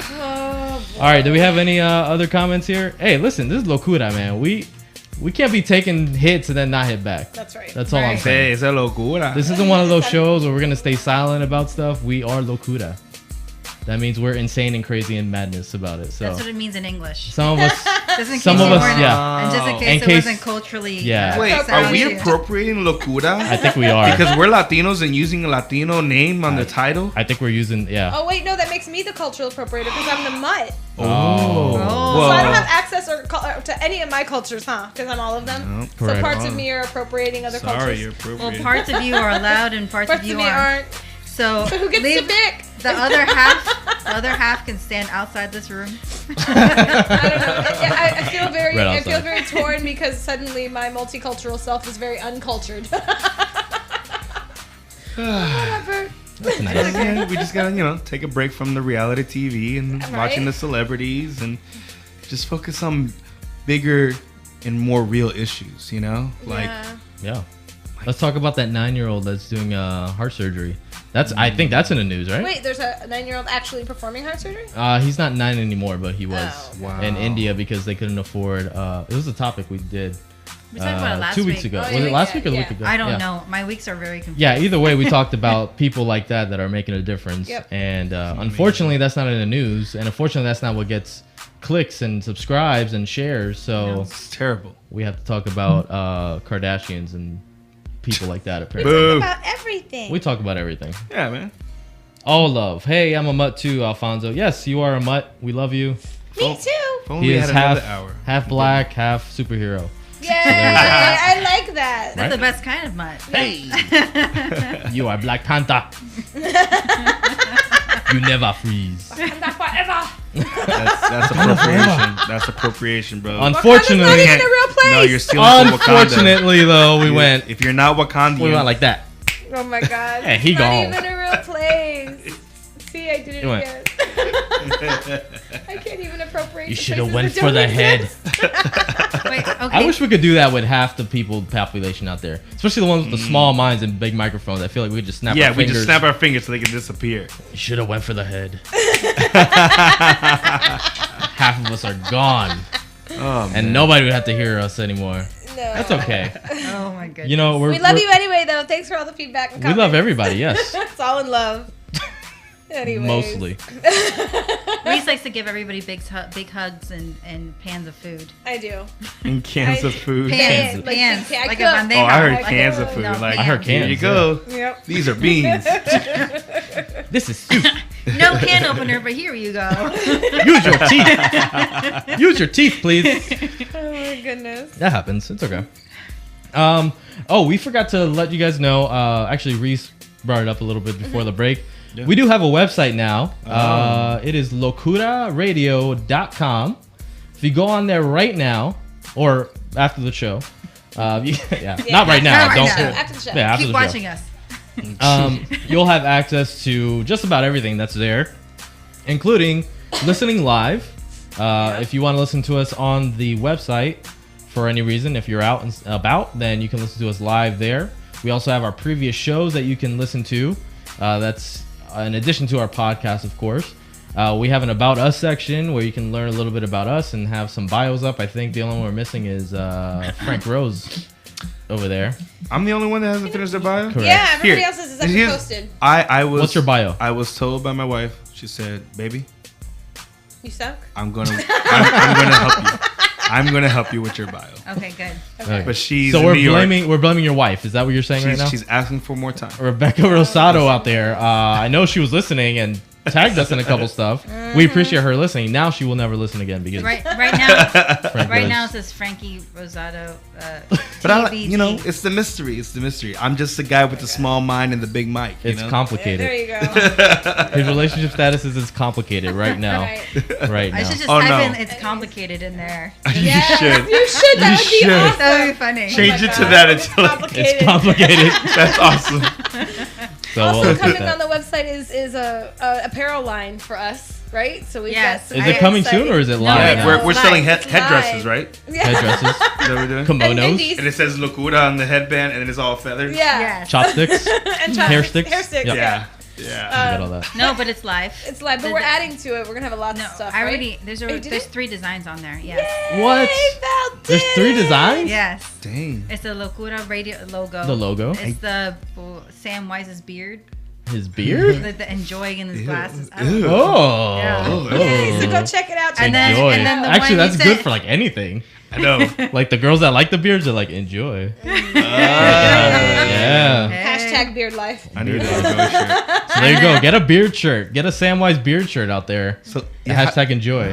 All right, do we have any other comments here? Hey, listen, this is Locura, man. We can't be taking hits and then not hit back. That's right. That's all I'm Right. saying. Esa locura. This isn't one of those shows where we're gonna stay silent about stuff. We are Locura. That means we're insane and crazy and madness about it. So That's what it means in English. some of us, Just in some case of you us, weren't- yeah. And just in In case it case- wasn't culturally. Yeah. Wait, sound are we to you. appropriating locura? I think we are. Because we're Latinos and using a Latino name on the title? I think we're using, yeah. Oh wait, no, that makes me the cultural appropriator because I'm the mutt. Oh. Oh. So I don't have access to any of my cultures, huh? Because I'm all of them. No, So correct. parts of me are appropriating other Sorry, cultures. you're Well, appropriating. parts of you are allowed and parts Parts of you of me aren't. aren't. So So who gets leave to pick? the other half can stand outside this room. I don't know. I feel very, Right I feel outside. very torn because suddenly my multicultural self is very uncultured. Whatever. That's nice. Yeah, we just gotta, take a break from the reality TV and Right. watching the celebrities and just focus on bigger and more real issues, Like, Yeah. Yeah. Let's talk about that 9-year-old that's doing heart surgery. I think that's in the news, right? Wait, there's a 9-year-old actually performing heart surgery? He's not 9 anymore, but he was Oh. Wow. in India because they couldn't afford. It was a topic we did. We talked about it last 2 weeks week. ago. Oh, Was yeah, it last yeah, week or the yeah. week ago? I don't Yeah. know. My weeks are very confused. Yeah, either way, we talked about people like that are making a difference. Yep. And unfortunately, that's not in the news. And unfortunately, that's not what gets clicks and subscribes and shares. So It's terrible. we have to talk about Kardashians and people like that, apparently. Boo. About everything. We talk about everything. Yeah, man. All love. Hey, I'm a mutt too, Alfonso. Yes, you are a mutt. We love you. Me too. If only He we is had another hour. half black, half superhero. Yeah, I like that. That's the best kind of mutt. Hey, you are Black Panther. You never freeze. Wakanda forever. That's appropriation. That's appropriation, bro. Unfortunately, Wakanda's not even a real place. No, you're stealing from Wakanda. unfortunately though, we went If you're not Wakandian, like that. Oh my god. Hey, he It's gone. not even a real place. See, I did it You went. again. I can't even appropriate. You the should have places went that for don't the head. exist. Wait, okay. I wish we could do that with half the population out there, especially the ones with the small minds and big microphones. I feel like we could just snap. yeah, our we fingers. just snap our fingers so they can disappear. You should have went for the head. Half of us are gone, Oh, and nobody would have to hear us anymore. No. That's okay. Oh my goodness. You know, We love you anyway, though. Thanks for all the feedback and We comments. love everybody. Yes, It's all in love. Anyways. mostly. Reese likes to give everybody big hugs and pans of food. I do. in cans of food. Pans, Like, pans, I like cook. a bandeja. Oh, I heard Like, cans of food. no, like I heard here you cans, go. Yep. These are beans. This is soup. No can opener, but here you go. Use your teeth. Use your teeth, please. Oh my goodness. That happens. It's okay. Oh, we forgot to let you guys know. Actually, Reese brought it up a little bit before the break. Yeah. We do have a website now. It is locuraradio.com. If you go on there right now, or after the show, yeah, not right now. Not right Don't. now. After the show. Yeah, after Keep the show. watching us. You'll have access to just about everything that's there, including listening live. If you want to listen to us on the website for any reason, if you're out and about, then you can listen to us live there. We also have our previous shows that you can listen to. That's in addition to our podcast, of course. We have an About Us section where you can learn a little bit about us and have some bios up. I think the only one we're missing is Frank Rose over there. I'm the only one that hasn't finished their bio. Correct. Yeah, everybody Here. else's is And actually here's- posted. I was. What's your bio? I was told by my wife. She said, "Baby, You suck? I'm gonna help you. I'm gonna help you with your bio." Okay, good. Okay. But she's So in New York. we're blaming your wife. Is that what you're saying right now? She's asking for more time. Rebecca Rosado out there. I know she was listening and tagged us in a couple stuff. We appreciate her listening. Now she will never listen again because Right now, Frank right Rose- now it says Frankie Rosado. But I, TBD. you know, it's the mystery. It's the mystery. I'm just the guy with the small mind and the big mic. You it's know? There complicated. you go. His relationship status is complicated right now. Right. Right I now. should just Oh, type no. in "it's complicated" in there. Yeah, should. You should. That You would be should. awesome. That would be funny. Change it to God. that It's until complicated. It's complicated. that's awesome. So Also we'll look at coming that. on the website is a apparel line for us, right? So we've Yes. got some Is it coming exciting- soon or is it No, live? it's now? we're live. selling It's headdresses, live. right? Yeah. Headdresses, Is that what we're doing? And kimonos, Indies. And it says Locura on the headband, and then it's all feathers. Yeah. Yes. chopsticks, And hair sticks. Hair sticks. Yep. Yeah. We Yeah. got all that. No, but it's live. It's live, but The- we're adding to it. We're gonna have a lot No, of stuff. I right? already. There's Oh, you did it? 3 designs on there. Yes. What? Yay, Val There's did 3 it! designs? Yes. Dang. It's the Locura radio logo. The logo. It's the Sam Wise's beard. His beard? The enjoying in his Ew. glasses. I Ew. don't know. Oh. Yeah. Oh. Yay, so go check it out. And then- Enjoy. and then the Actually, one you that's good said- for like anything. I know. Like the girls that like the beards are like enjoy. Yeah. Yeah. Hey. Hashtag beard life. I need a logo shirt. So there you go. Get a beard shirt. Get a Samwise beard shirt out there. So Hashtag enjoy.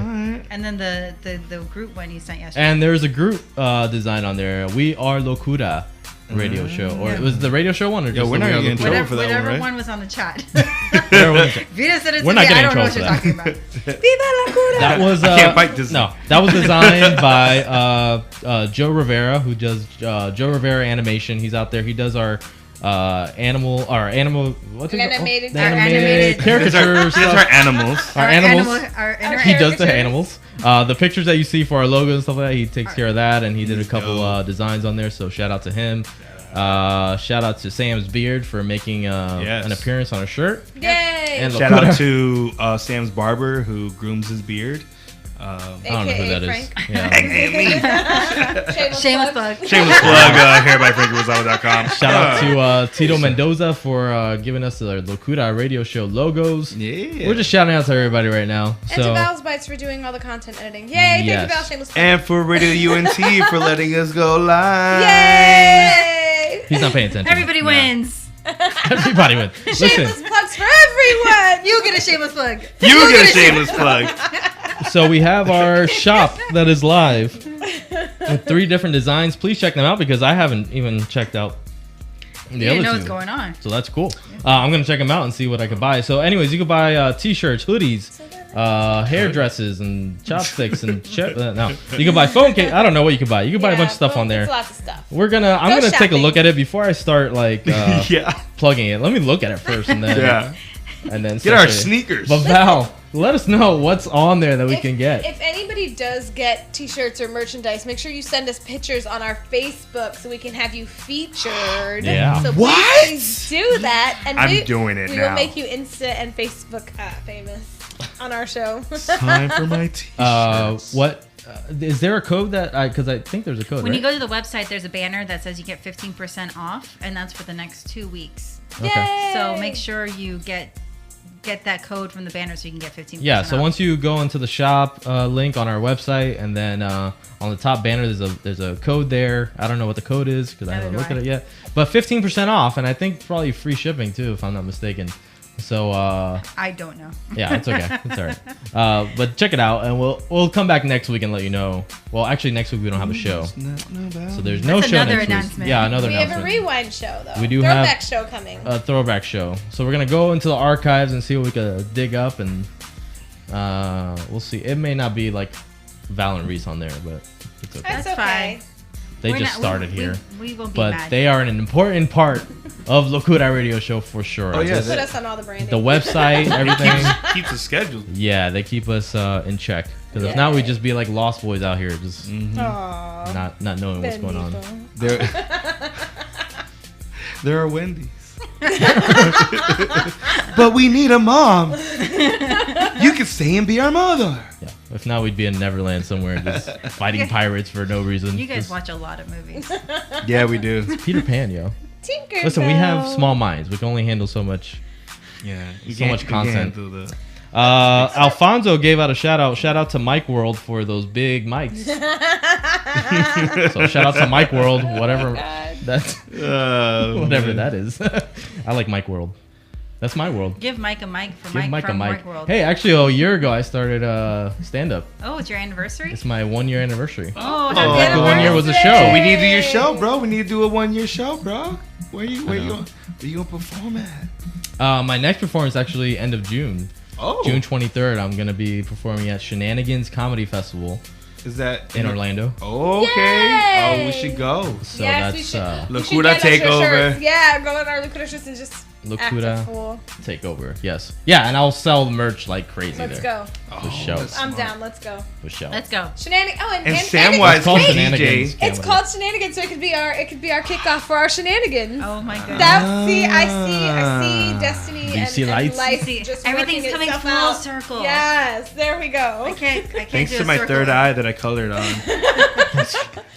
And then the group one you sent yesterday. And there's a group design on there. We are Locura radio show. Or Yeah. was the radio show one or Yo, just we're the not We Are gonna get in Locura? trouble whatever for that whatever one, right? one was on the chat. Whatever one. Vita said it We're to not me. getting I in don't know what trouble you're for talking about. Viva Locura! That was I can't fight Disney. No, that was designed by Joe Rivera, who does Joe Rivera animation. He's out there. He does our animal. What's it called? Animated- The our animated animated- caricature These are stuff. animals. Our animals. Our inner He does the caricatures. animals. The pictures that you see for our logo and stuff like that, he takes care of that, and he did a couple dope. designs on there. So shout out to him. Shout out to Sam's Beard for making Yes. an appearance on a shirt. Yay! And Shout out to Sam's barber who grooms his beard. I don't know who that is. Frank. Yeah. Shameless plug. Shameless plug here by FrankieRosado.com. Shout out to Tito Mendoza for giving us the Locura radio show logos. Yeah. We're just shouting out to everybody right now. And So to Val's Bites for doing all the content editing. Yay! Thank you, Val. Shameless plug. And for Radio UNT for letting us go live. Yay! he's not paying attention. Everybody wins. Everybody wins. Shameless Listen, plugs for everyone. You get a shameless plug. You get a shameless plug. so we have our shop that is live with 3 different designs. Please check them out because I haven't even checked out the You other didn't know 2. what's going on. So that's cool. I'm gonna check them out and see what I can buy. So, anyways, you can buy t-shirts, hoodies, hairdresses, and chopsticks, and no. You can buy phone case. I don't know what you can buy. You can buy a bunch of stuff on there. There's lots of stuff. I'm gonna take a shopping. look at it before I start Yeah. plugging it. Let me look at it first, and then Yeah. and then Get our separate it. sneakers. But Val, let us know what's on there that we can get. If anybody does get t-shirts or merchandise, make sure you send us pictures on our Facebook so we can have you featured. Yeah. So What? please do that. And I'm doing it we now. will make you Insta and Facebook famous on our show. Time for my t-shirts. What is there a code that because I think there's a code. When right? you go to the website, there's a banner that says you get 15% off, and that's for the next 2 weeks. Okay. So make sure you get that code from the banner so you can get 15%. Yeah, so off. once you go into the shop link on our website, and then on the top banner, there's a code there. I don't know what the code is because I haven't Neither looked do at it yet. But 15% off, and I think probably free shipping too, if I'm not mistaken. So I don't know. yeah, it's okay, it's all right. But check it out, and we'll come back next week and let you know. Well, actually, next week we don't have a show, so there's no That's show another next announcement. week. Yeah, another We have a announcement. rewind show though. We do Throwback have- show coming. A throwback show. So we're gonna go into the archives and see what we could dig up, and we'll see. It may not be like Val and Reese on there, but it's okay. That's That's okay. They We're just not- started here, We won't be but mad. they are an important part of Locura Radio Show for sure. Oh, yeah, Just Put us on all the branding. the website, everything. Keeps it scheduled. Yeah, they keep us in check. Because if not, we'd just be like lost boys out here, just Aww. not knowing what's going on. There, there are Wendy's. But we need a mom. You can stay and be our mother. Yeah. If not, we'd be in Neverland somewhere, just fighting pirates for no reason. You guys Just watch a lot of movies. Yeah, we do. Peter Pan, yo. Tinkerbell. Listen, we have small minds. We can only handle so much. Yeah, So much content. Do the, Alfonso gave out a shout out. Shout out to Mike World for those big mics. So shout out to Mike World, whatever that's whatever that is. I like Mike World. That's my world. Give Mike a mic for Give Mike Mike a from mic. Mike World. Hey, actually, a year ago I started stand up. Oh, it's your anniversary? It's my 1 year anniversary. Oh, Oh. happy The 1 year was a Anniversary. show. we need to do your show, bro. We need to do a 1 year show, bro. Where you gonna perform at? My next performance is actually end of June. Oh, June 23rd, I'm gonna be performing at Shenanigans Comedy Festival is that in Orlando. Okay. Yay! Oh, we should go. So Yes, we that's should. We should Locura get us your takeover. shirts. Yeah, go in our Locura shirts and just act a Locura fool. takeover. Yes. Yeah, and I'll sell merch like crazy Let's there. go. For show. that's I'm smart. down. Let's go. For show. Let's go. Shenanigans. Oh, and And Shenanigans. Samwise It's called DJ. Shenanigans. It's Comedy. called Shenanigans, so it could be our kickoff for our shenanigans. Oh my goodness. That I see Destiny Do you and, see and lights? life See, just everything's working coming itself full out. circle. Yes, there we go. I can't Thanks do to a my circle. third eye that I colored on.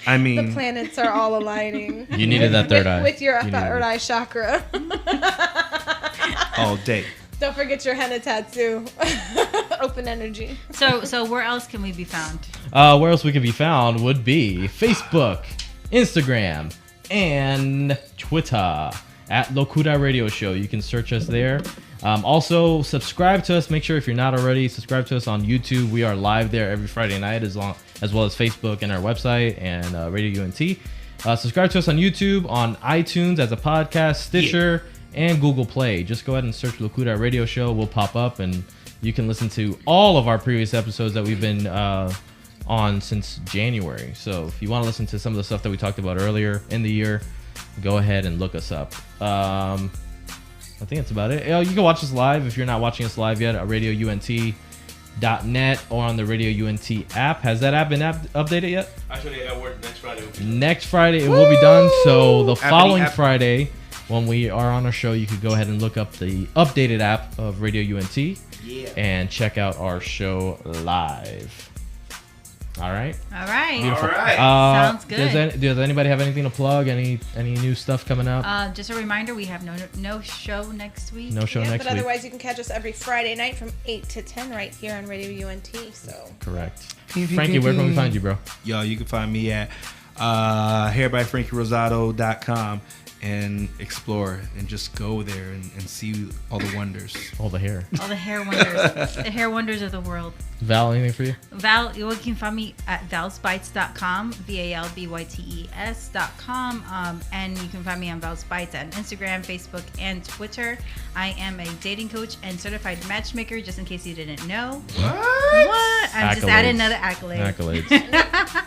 I The mean, planets are all aligning. You needed that third eye. With your You needed third it. eye chakra. all day. Don't forget your henna tattoo. Open energy. So where else can we be found? Where else we could be found would be Facebook, Instagram, and Twitter at Locura Radio Show. You can search us there. Also, subscribe to us. Make sure if you're not already, subscribe to us on YouTube. We are live there every Friday night, as well as Facebook and our website and Radio UNT. Subscribe to us on YouTube, on iTunes as a podcast, Stitcher, and Google Play. Just go ahead and search Locura Radio Show. We'll pop up, and you can listen to all of our previous episodes that we've been on since January. So if you want to listen to some of the stuff that we talked about earlier in the year, go ahead and look us up. I think that's about it. You can watch us live if you're not watching us live yet at radiount.net or on the Radio UNT app. Has that app been updated yet? Actually, I work next Friday. Next Friday it will be done. So the following app. Friday, when we are on our show, you could go ahead and look up the updated app of Radio UNT and check out our show live. All right. All right. Beautiful. All right. Sounds good. Does anybody have anything to plug? Any new stuff coming up? Just a reminder, we have no show next week. No show Yeah, next but week. otherwise, you can catch us every Friday night from 8 to 10 right here on Radio UNT. So Correct. Frankie, where can we find you, bro? Yo, you can find me at hairbyfrankierosado.com and explore and just go there and see all the wonders. All the hair. All the hair wonders. The hair wonders of the world. Val, anything for you? Val, you can find me at valsbites.com, VALBYTES.com, and you can find me on Val's Bites on Instagram, Facebook, and Twitter. I am a dating coach and certified matchmaker, just in case you didn't know. What? I'm just adding another accolade. Accolades.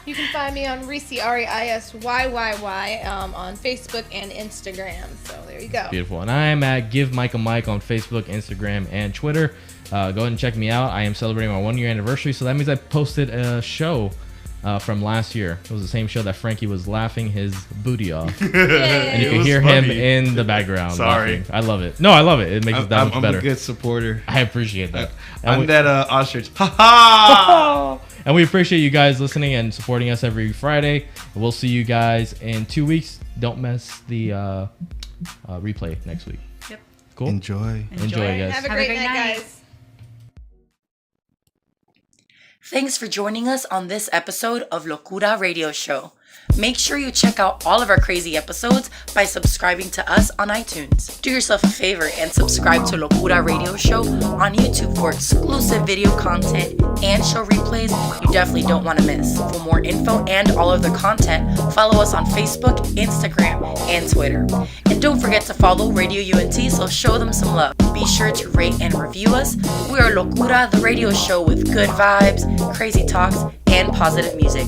you can find me on Reese, REISYYY, on Facebook and Instagram. So there you go. Beautiful. And I am at Give Mike a Mic on Facebook, Instagram, and Twitter. Go ahead and check me out. I am celebrating my 1-year anniversary, so that means I posted a show from last year. It was the same show that Frankie was laughing his booty off. And you can hear him in the background. Sorry. Laughing. I love it. No, I love it. It makes it that much better. I'm a good supporter. I appreciate that. I'm that ostrich. Ha ha! And we appreciate you guys listening and supporting us every Friday. We'll see you guys in 2 weeks. Don't miss the replay next week. Yep. Cool. Enjoy, guys. Have a great night, guys. Thanks for joining us on this episode of Locura Radio Show. Make sure you check out all of our crazy episodes by subscribing to us on iTunes. Do yourself a favor and subscribe to Locura Radio Show on YouTube for exclusive video content and show replays you definitely don't want to miss. For more info and all of the content, follow us on Facebook, Instagram, and Twitter. And don't forget to follow Radio UNT, so show them some love. Be sure to rate and review us. We are Locura, the radio show with good vibes, crazy talks, and positive music.